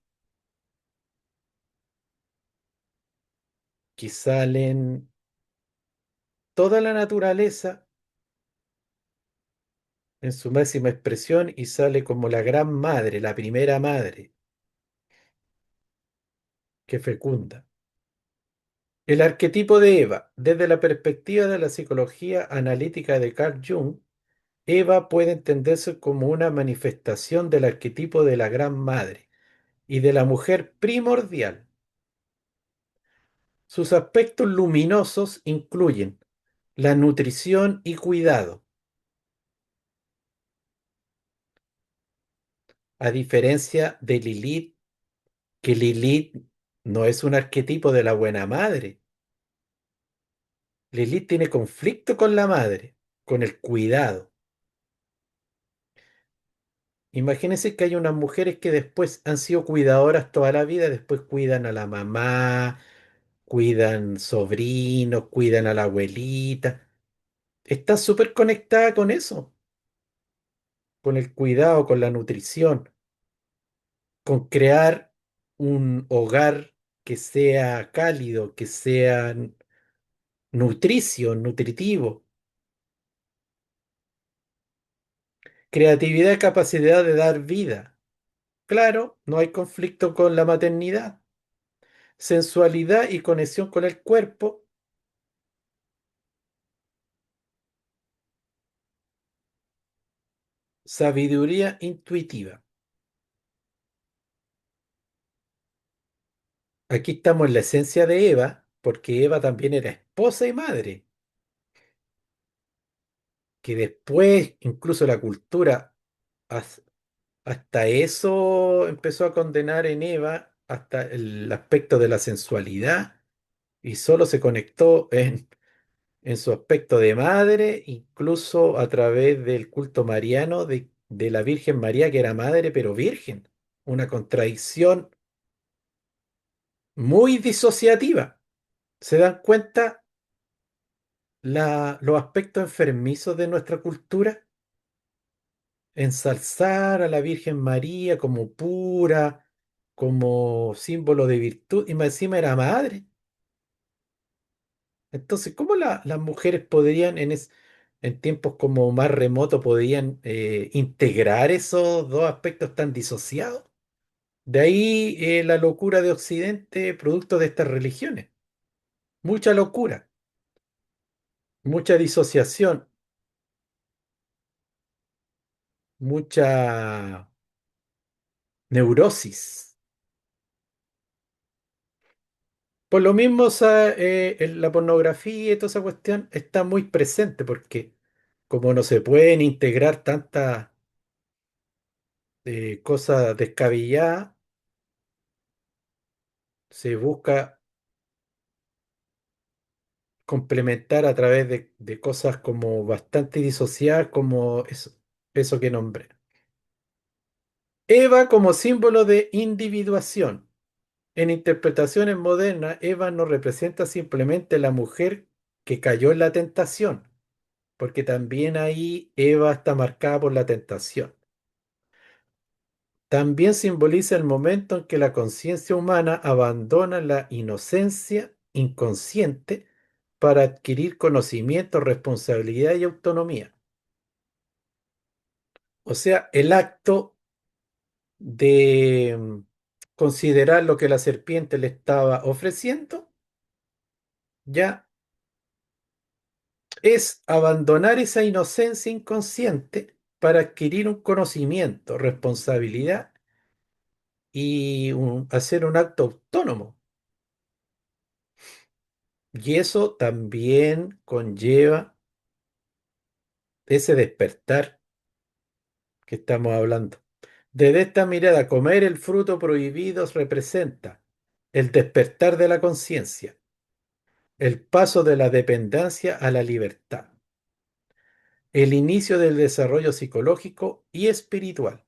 que salen toda la naturaleza en su máxima expresión y sale como la gran madre, la primera madre que fecunda. El arquetipo de Eva, desde la perspectiva de la psicología analítica de Carl Jung, Eva puede entenderse como una manifestación del arquetipo de la Gran Madre y de la mujer primordial. Sus aspectos luminosos incluyen la nutrición y cuidado, a diferencia de Lilith, que Lilith no es un arquetipo de la buena madre. Lilith tiene conflicto con la madre, con el cuidado. Imagínense que hay unas mujeres que después han sido cuidadoras toda la vida, después cuidan a la mamá, cuidan sobrinos, cuidan a la abuelita. Está súper conectada con eso, con el cuidado, con la nutrición, con crear un hogar que sea cálido, que sea nutricio, nutritivo. Creatividad, capacidad de dar vida. Claro, no hay conflicto con la maternidad. Sensualidad y conexión con el cuerpo. Sabiduría intuitiva. Aquí estamos en la esencia de Eva, porque Eva también era esposa y madre, que después incluso la cultura has- hasta eso empezó a condenar en Eva, hasta el aspecto de la sensualidad, y solo se conectó en su aspecto de madre, incluso a través del culto mariano de la Virgen María, que era madre pero virgen. Una contradicción muy disociativa. ¿Se dan cuenta los aspectos enfermizos de nuestra cultura? Ensalzar a la Virgen María como pura, como símbolo de virtud, y más encima era madre. Entonces, ¿cómo las mujeres podrían en tiempos como más remotos, podrían integrar esos dos aspectos tan disociados? De ahí la locura de Occidente, producto de estas religiones. Mucha locura, mucha disociación, mucha neurosis. Por lo mismo, en la pornografía y toda esa cuestión está muy presente porque como no se pueden integrar tantas cosas descabelladas, se busca complementar a través de cosas como bastante disociadas como eso que nombré. Eva como símbolo de individuación. En interpretaciones modernas, Eva no representa simplemente la mujer que cayó en la tentación, porque también ahí Eva está marcada por la tentación. También simboliza el momento en que la conciencia humana abandona la inocencia inconsciente para adquirir conocimiento, responsabilidad y autonomía. O sea, el acto de considerar lo que la serpiente le estaba ofreciendo ya es abandonar esa inocencia inconsciente para adquirir un conocimiento, responsabilidad y hacer un acto autónomo. Y eso también conlleva ese despertar que estamos hablando. Desde esta mirada, comer el fruto prohibido representa el despertar de la conciencia, el paso de la dependencia a la libertad, el inicio del desarrollo psicológico y espiritual.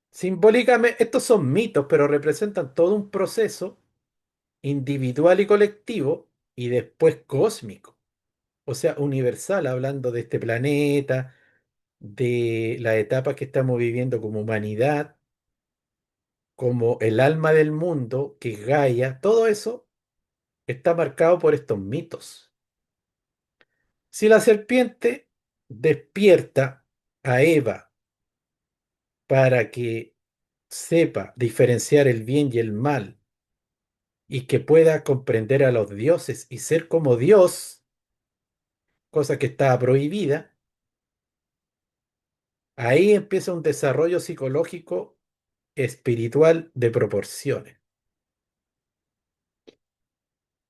Simbólicamente, estos son mitos, pero representan todo un proceso individual y colectivo y después cósmico, o sea, universal, hablando de este planeta, de las etapas que estamos viviendo como humanidad, como el alma del mundo, que es Gaia, todo eso está marcado por estos mitos. Si la serpiente despierta a Eva para que sepa diferenciar el bien y el mal y que pueda comprender a los dioses y ser como Dios, cosa que estaba prohibida, ahí empieza un desarrollo psicológico espiritual de proporciones.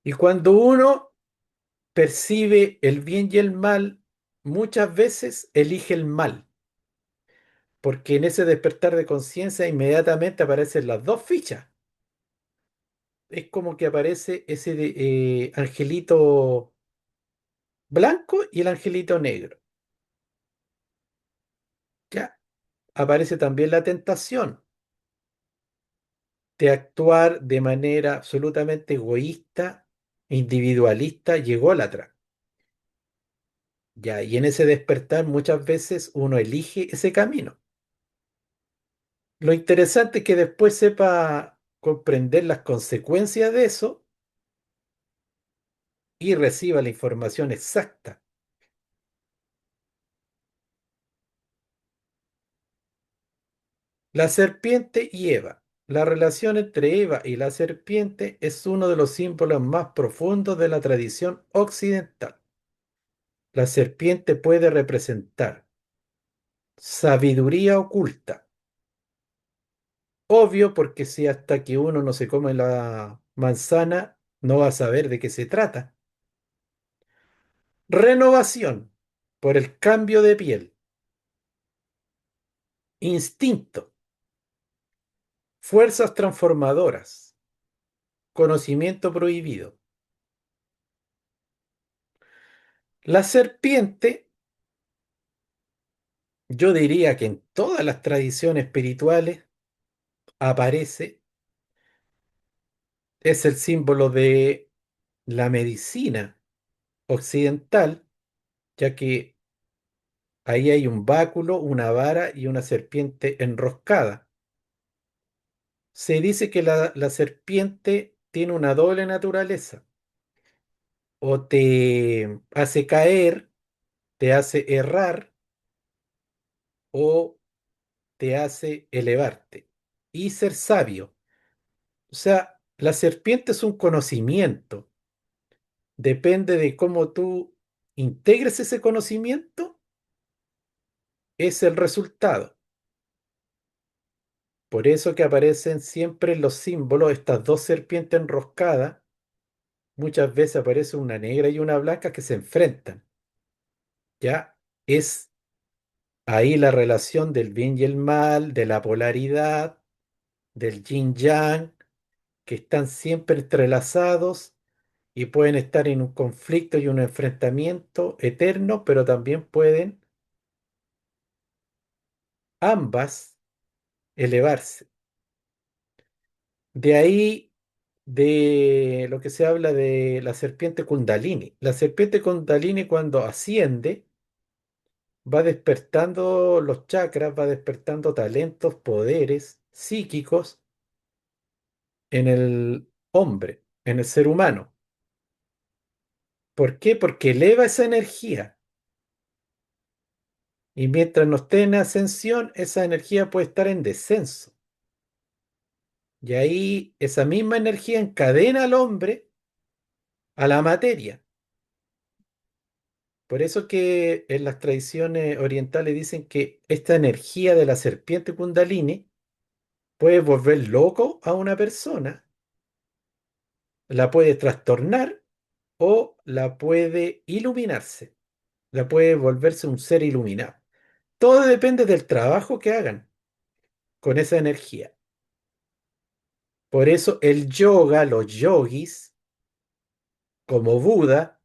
Y cuando uno percibe el bien y el mal, muchas veces elige el mal, porque en ese despertar de conciencia inmediatamente aparecen las dos fichas. Es como que aparece ese angelito blanco y el angelito negro. Ya aparece también la tentación de actuar de manera absolutamente egoísta, individualista y ególatra. Ya, y en ese despertar muchas veces uno elige ese camino. Lo interesante es que después sepa comprender las consecuencias de eso y reciba la información exacta. La serpiente y Eva. La relación entre Eva y la serpiente es uno de los símbolos más profundos de la tradición occidental. La serpiente puede representar sabiduría oculta. Obvio, porque si hasta que uno no se come la manzana, no va a saber de qué se trata. Renovación por el cambio de piel. Instinto. Fuerzas transformadoras. Conocimiento prohibido. La serpiente, yo diría que en todas las tradiciones espirituales aparece, es el símbolo de la medicina occidental, ya que ahí hay un báculo, una vara y una serpiente enroscada. Se dice que la serpiente tiene una doble naturaleza, o te hace caer, te hace errar, o te hace elevarte y ser sabio. O sea, la serpiente es un conocimiento. Depende de cómo tú integres ese conocimiento, es el resultado. Por eso que aparecen siempre en los símbolos estas dos serpientes enroscadas. Muchas veces aparece una negra y una blanca que se enfrentan. Ya es ahí la relación del bien y el mal, de la polaridad, del yin yang, que están siempre entrelazados y pueden estar en un conflicto y un enfrentamiento eterno, pero también pueden ambas elevarse. De ahí de lo que se habla de la serpiente Kundalini. La serpiente Kundalini cuando asciende va despertando los chakras, va despertando talentos, poderes psíquicos en el hombre, en el ser humano. ¿Por qué? Porque eleva esa energía. Y mientras no esté en ascensión, esa energía puede estar en descenso. Y ahí esa misma energía encadena al hombre a la materia. Por eso que en las tradiciones orientales dicen que esta energía de la serpiente Kundalini puede volver loco a una persona, la puede trastornar o la puede iluminarse, la puede volverse un ser iluminado. Todo depende del trabajo que hagan con esa energía. Por eso el yoga, los yogis, como Buda,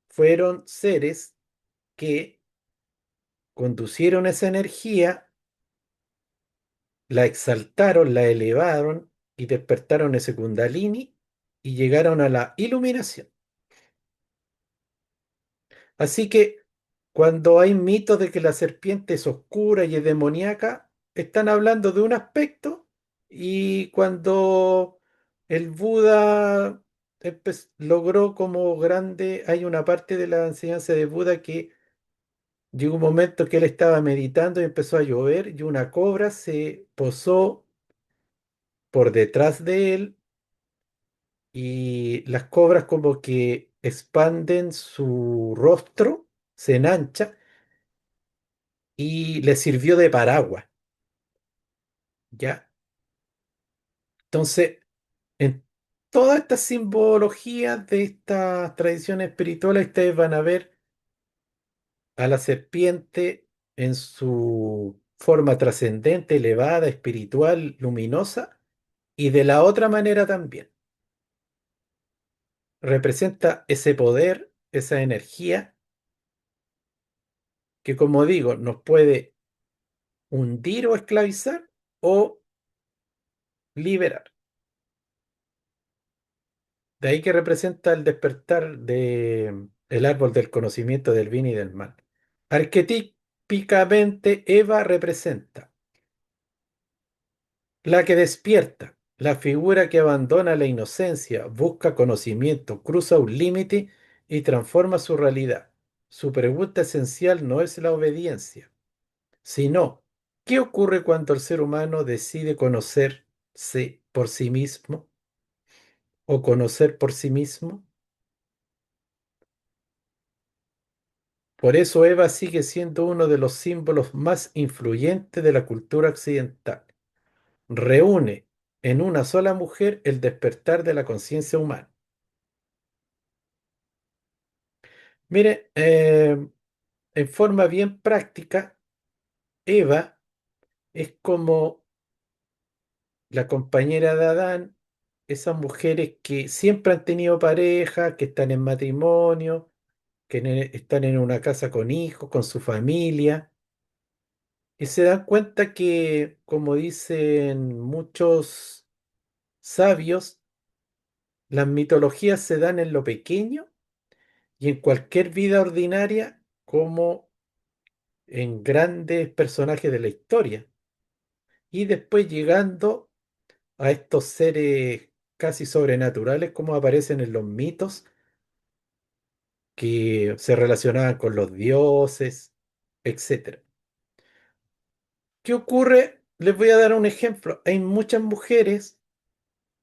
fueron seres que conducieron esa energía, la exaltaron, la elevaron y despertaron ese kundalini y llegaron a la iluminación. Así que cuando hay mitos de que la serpiente es oscura y es demoníaca, están hablando de un aspecto, y cuando el Buda logró como grande, hay una parte de la enseñanza de Buda que llegó un momento que él estaba meditando y empezó a llover y una cobra se posó por detrás de él, y las cobras como que expanden su rostro, se enancha y le sirvió de paraguas, ¿ya? Entonces, en todas estas simbologías de estas tradiciones espirituales, ustedes van a ver a la serpiente en su forma trascendente, elevada, espiritual, luminosa, y de la otra manera también. Representa ese poder, esa energía que, como digo, nos puede hundir o esclavizar o liberar. De ahí que representa el despertar de el árbol del conocimiento del bien y del mal. Arquetípicamente, Eva representa la que despierta, la figura que abandona la inocencia, busca conocimiento, cruza un límite y transforma su realidad. Su pregunta esencial no es la obediencia, sino ¿qué ocurre cuando el ser humano decide conocerse por sí mismo o conocer por sí mismo? Por eso Eva sigue siendo uno de los símbolos más influyentes de la cultura occidental. Reúne en una sola mujer el despertar de la conciencia humana. Mire, en forma bien práctica, Eva es como la compañera de Adán, esas mujeres que siempre han tenido pareja, que están en matrimonio, que están en una casa con hijos, con su familia, y se dan cuenta que, como dicen muchos sabios, las mitologías se dan en lo pequeño y en cualquier vida ordinaria como en grandes personajes de la historia. Y después llegando a estos seres casi sobrenaturales como aparecen en los mitos, que se relacionaban con los dioses, etcétera. ¿Qué ocurre? Les voy a dar un ejemplo. Hay muchas mujeres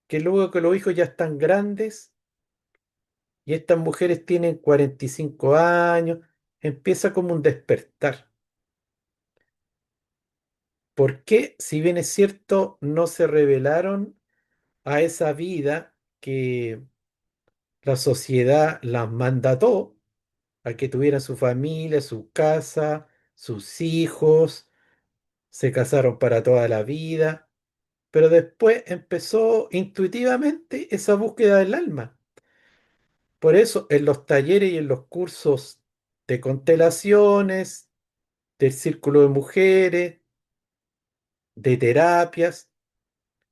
que luego que los hijos ya están grandes y estas mujeres tienen 45 años, empieza como un despertar. ¿Por qué? Si bien es cierto, no se revelaron a esa vida que la sociedad las mandató a que tuvieran su familia, su casa, sus hijos, se casaron para toda la vida, pero después empezó intuitivamente esa búsqueda del alma. Por eso en los talleres y en los cursos de constelaciones, del círculo de mujeres, de terapias,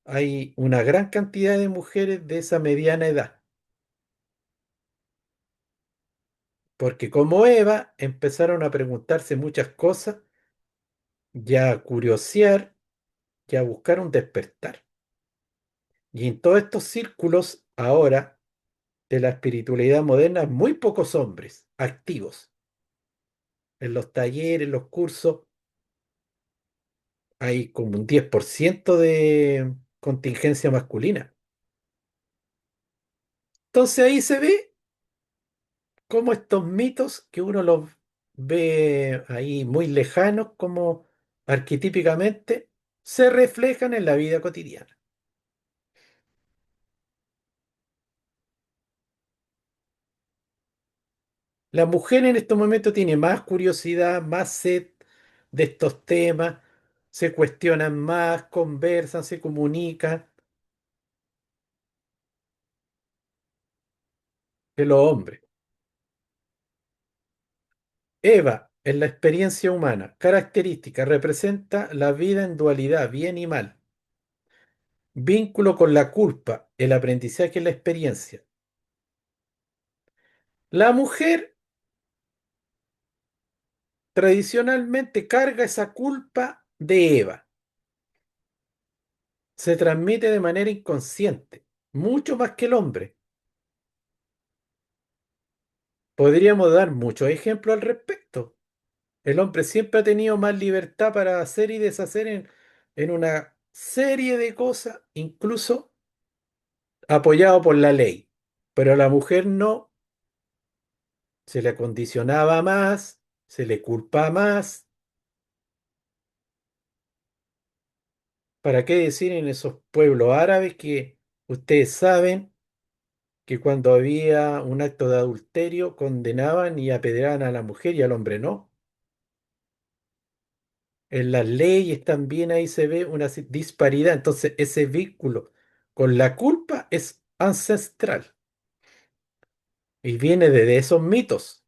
hay una gran cantidad de mujeres de esa mediana edad, porque como Eva empezaron a preguntarse muchas cosas, ya a curiosear, ya a buscar un despertar. Y en todos estos círculos ahora de la espiritualidad moderna, muy pocos hombres activos. En los talleres, los cursos, hay como un 10% de contingencia masculina. Entonces ahí se ve cómo estos mitos que uno los ve ahí muy lejanos, como arquetípicamente, se reflejan en la vida cotidiana. La mujer en estos momentos tiene más curiosidad, más sed de estos temas, se cuestionan más, conversan, se comunican que los hombres. Eva, en la experiencia humana, característica, representa la vida en dualidad, bien y mal. Vínculo con la culpa, el aprendizaje y la experiencia. La mujer tradicionalmente carga esa culpa de Eva. Se transmite de manera inconsciente, mucho más que el hombre. Podríamos dar muchos ejemplos al respecto. El hombre siempre ha tenido más libertad para hacer y deshacer en una serie de cosas, incluso apoyado por la ley. Pero a la mujer no, se le condicionaba más, se le culpa más. ¿Para qué decir en esos pueblos árabes que ustedes saben que cuando había un acto de adulterio condenaban y apedreaban a la mujer y al hombre no? En las leyes también ahí se ve una disparidad. Entonces, ese vínculo con la culpa es ancestral y viene de esos mitos.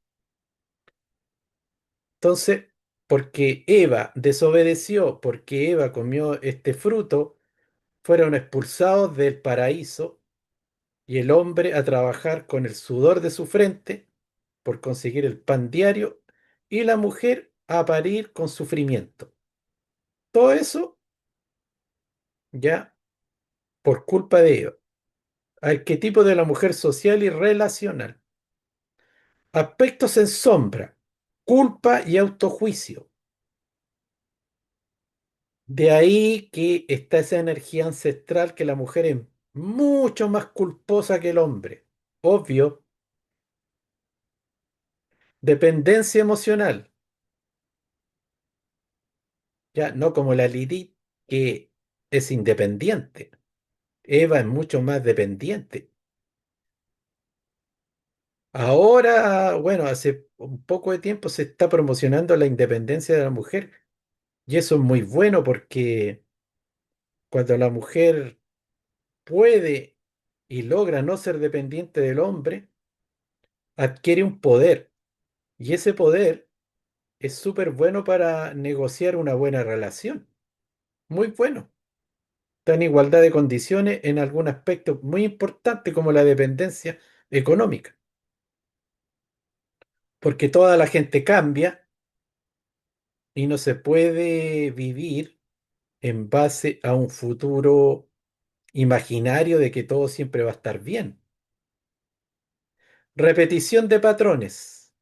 Entonces, porque Eva desobedeció, porque Eva comió este fruto, fueron expulsados del paraíso y el hombre a trabajar con el sudor de su frente por conseguir el pan diario y la mujer a parir con sufrimiento. Todo eso ya por culpa de Eva. Arquetipo de la mujer social y relacional. Aspectos en sombra, culpa y autojuicio. De ahí que está esa energía ancestral que la mujer es mucho más culposa que el hombre. Obvio. Dependencia emocional. Ya no como la Lilith, que es independiente. Eva es mucho más dependiente. Ahora, bueno, hace un poco de tiempo se está promocionando la independencia de la mujer y eso es muy bueno porque cuando la mujer puede y logra no ser dependiente del hombre, adquiere un poder y ese poder es súper bueno para negociar una buena relación. Muy bueno. Está en igualdad de condiciones en algún aspecto muy importante como la dependencia económica, porque toda la gente cambia y no se puede vivir en base a un futuro imaginario de que todo siempre va a estar bien. Repetición de patrones.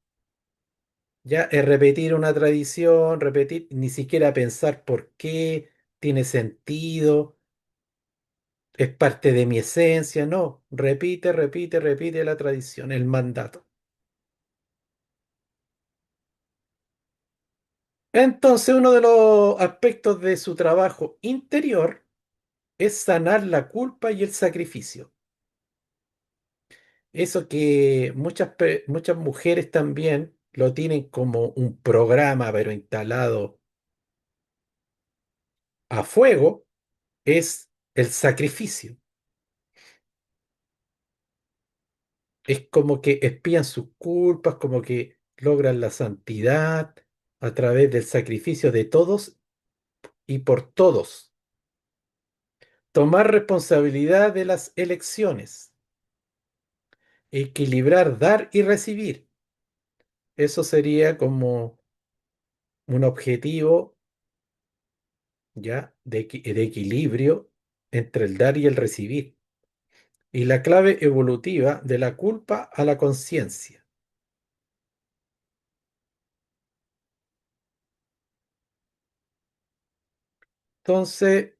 Ya es repetir una tradición, repetir, ni siquiera pensar por qué, tiene sentido, es parte de mi esencia, no. Repite, repite, repite la tradición, el mandato. Entonces, uno de los aspectos de su trabajo interior es sanar la culpa y el sacrificio. Eso que muchas mujeres también lo tienen como un programa, pero instalado a fuego, es el sacrificio. Es como que espían sus culpas, como que logran la santidad a través del sacrificio de todos y por todos. Tomar responsabilidad de las elecciones. Equilibrar dar y recibir. Eso sería como un objetivo ya de equilibrio entre el dar y el recibir. Y la clave evolutiva de la culpa a la conciencia. Entonces,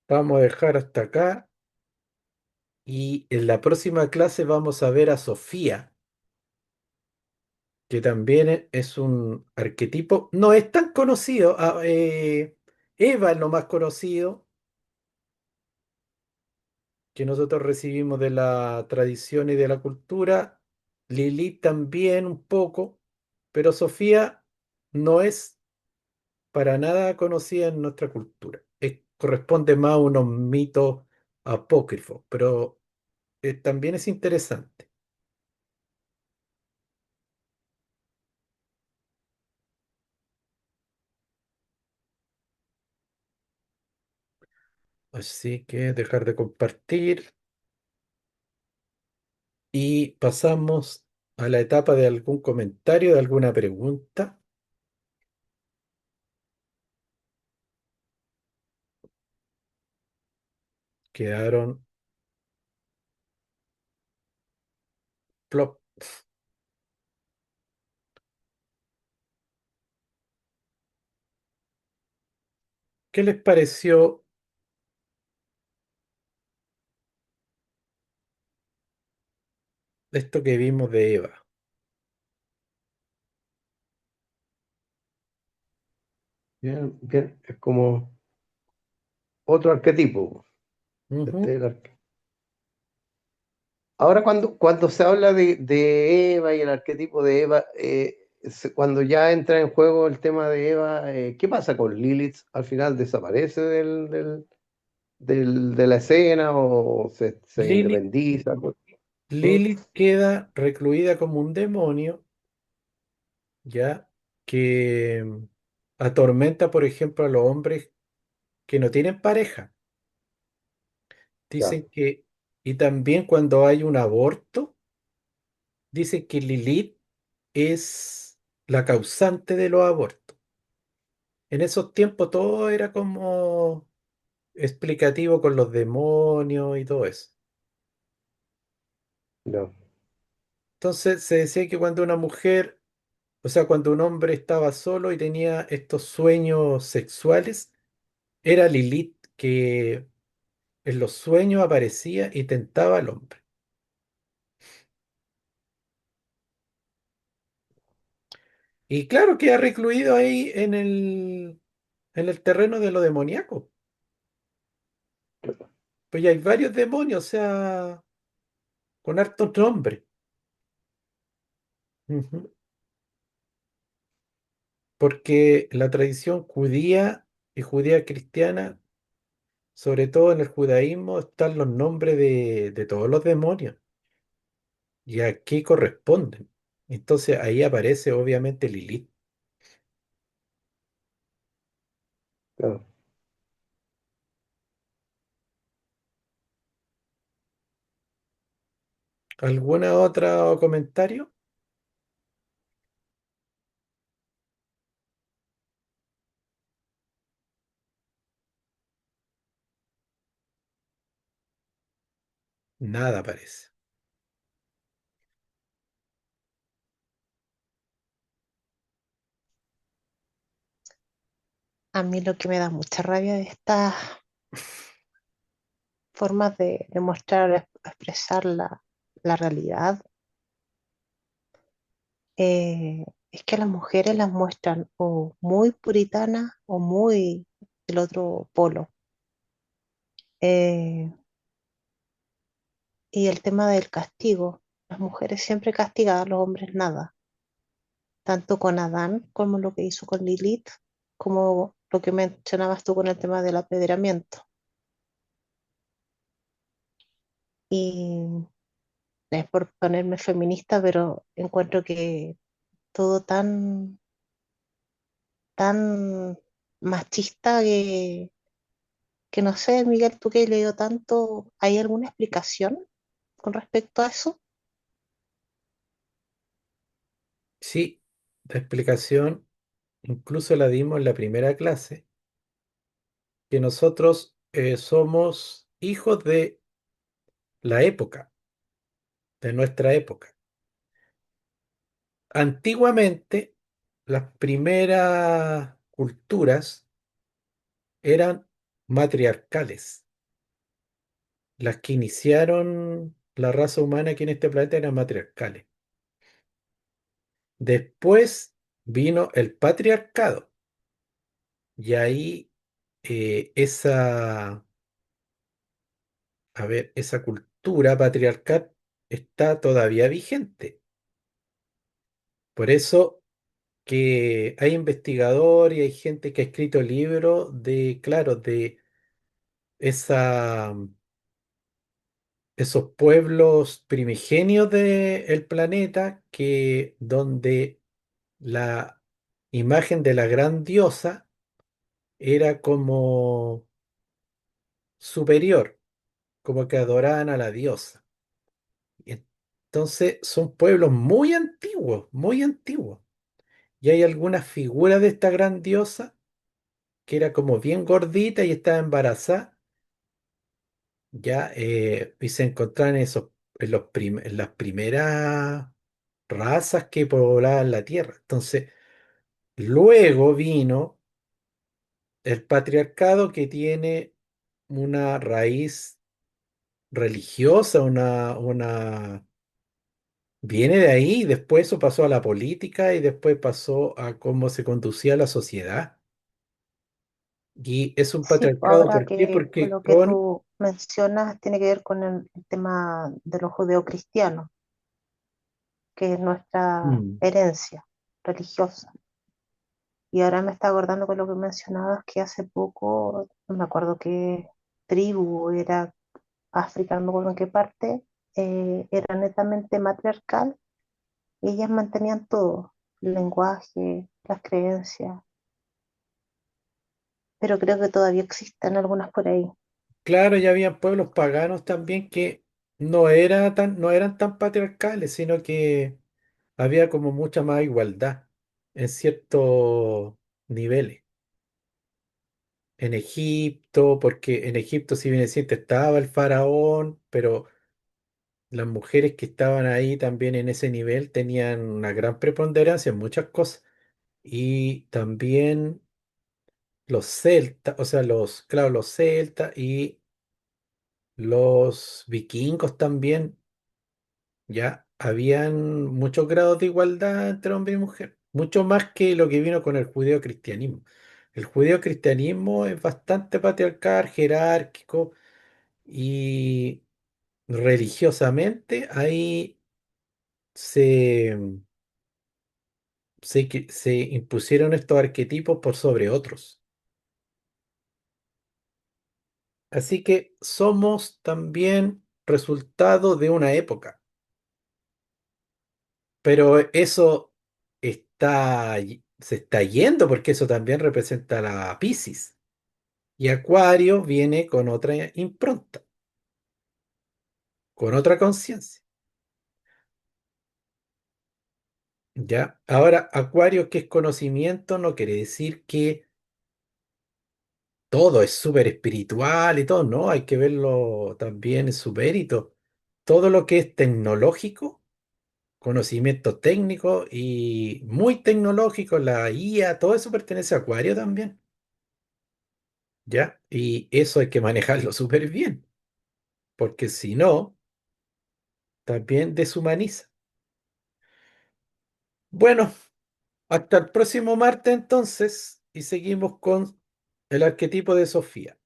vamos a dejar hasta acá y en la próxima clase vamos a ver a Sofía, que también es un arquetipo, no es tan conocido, Eva es lo más conocido que nosotros recibimos de la tradición y de la cultura, Lilith también un poco, pero Sofía no es para nada conocida en nuestra cultura. Corresponde más a unos mitos apócrifos, pero también es interesante. Así que dejar de compartir y pasamos a la etapa de algún comentario, de alguna pregunta. Quedaron plop. ¿Qué les pareció esto que vimos de Eva? Bien, bien, es como otro arquetipo. Ujú. Este, ahora, cuando se habla de Eva y el arquetipo de Eva, cuando ya entra en juego el tema de Eva, ¿qué pasa con Lilith? ¿Al final desaparece de la escena o se Lilith, independiza? ¿Mm? Lilith queda recluida como un demonio, ¿ya? Que atormenta, por ejemplo, a los hombres que no tienen pareja. Ya, Dicen que, y también cuando hay un aborto, dicen que Lilith es la causante de los abortos. En esos tiempos todo era como explicativo con los demonios y todo eso. ya, Entonces se decía que cuando una mujer, o sea, cuando un hombre estaba solo y tenía estos sueños sexuales, era Lilith que en los sueños aparecía y tentaba al hombre. Y claro, queda recluido ahí en el terreno de lo demoníaco. Pues ya hay varios demonios, o sea, con hartos nombres. Ujú. Porque la tradición judía y judía cristiana, sobre todo en el judaísmo, están los nombres de todos los demonios y a qué corresponden. Entonces ahí aparece obviamente Lilith. claro. ¿Alguna otra comentario? Nada aparece. A mí lo que me da mucha rabia de estas formas de mostrar, expresar la realidad, es que a las mujeres las muestran o muy puritanas o muy del otro polo. Eh, y el tema del castigo, las mujeres siempre castigadas, los hombres nada, tanto con Adán como lo que hizo con Lilith, como lo que mencionabas tú con el tema del apedreamiento. Y es por ponerme feminista, pero encuentro que todo tan machista que no sé, Miguel, tú que has leído tanto, ¿hay alguna explicación con respecto a eso? Sí, la explicación incluso la dimos en la primera clase, que nosotros somos hijos de la época, de nuestra época. Antiguamente, las primeras culturas eran matriarcales. Las que iniciaron la raza humana aquí en este planeta eran matriarcales. Después vino el patriarcado y ahí a ver, esa cultura patriarcal está todavía vigente. Por eso que hay investigadores y hay gente que ha escrito libros de, claro, de esa, esos pueblos primigenios del planeta que donde la imagen de la gran diosa era como superior, como que adoraban a la diosa. Y entonces son pueblos muy antiguos, muy antiguos. Y hay algunas figuras de esta gran diosa que era como bien gordita y estaba embarazada, ya, y se encontraban en, esos, en las primeras razas que poblaban la tierra. Entonces, luego vino el patriarcado que tiene una raíz religiosa, viene de ahí, después eso pasó a la política y después pasó a cómo se conducía la sociedad. Y es un Sí, patriarcado, ahora ¿por qué? que con Porque lo que con... tú mencionas tiene que ver con el tema de los judeocristianos, que es nuestra Mm, herencia. religiosa. Y ahora me está acordando con lo que mencionabas que hace poco, no me acuerdo qué tribu era, África, no me acuerdo en qué parte, era netamente matriarcal y ellas mantenían todo, el lenguaje, las creencias, pero creo que todavía existen algunas por ahí. Claro, ya habían pueblos paganos también que no eran tan patriarcales, sino que había como mucha más igualdad en ciertos niveles. En Egipto, porque en Egipto, si bien es cierto, estaba el faraón, pero las mujeres que estaban ahí también en ese nivel tenían una gran preponderancia en muchas cosas. Y también los celtas, o sea, claro, los celtas y los vikingos también, ya habían muchos grados de igualdad entre hombre y mujer, mucho más que lo que vino con el judeocristianismo. El judeocristianismo es bastante patriarcal, jerárquico y religiosamente ahí se, se impusieron estos arquetipos por sobre otros. Así que somos también resultado de una época, pero eso se está yendo porque eso también representa a la Piscis. Y Acuario viene con otra impronta, con otra conciencia. ¿Ya? Ahora, Acuario, que es conocimiento, no quiere decir que todo es súper espiritual y todo, ¿no? Hay que verlo también en su mérito. Todo lo que es tecnológico, conocimiento técnico y muy tecnológico, la IA, todo eso pertenece a Acuario también, ¿ya? Y eso hay que manejarlo súper bien, porque si no, también deshumaniza. Bueno, hasta el próximo martes entonces y seguimos con el arquetipo de Sofía.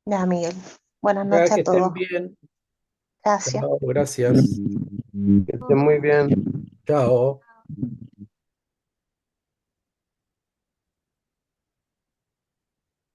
Ya, Miguel, buenas Ya noches que a estén todos. bien. Gracias. Chao, gracias. Que estén muy bien. Chao.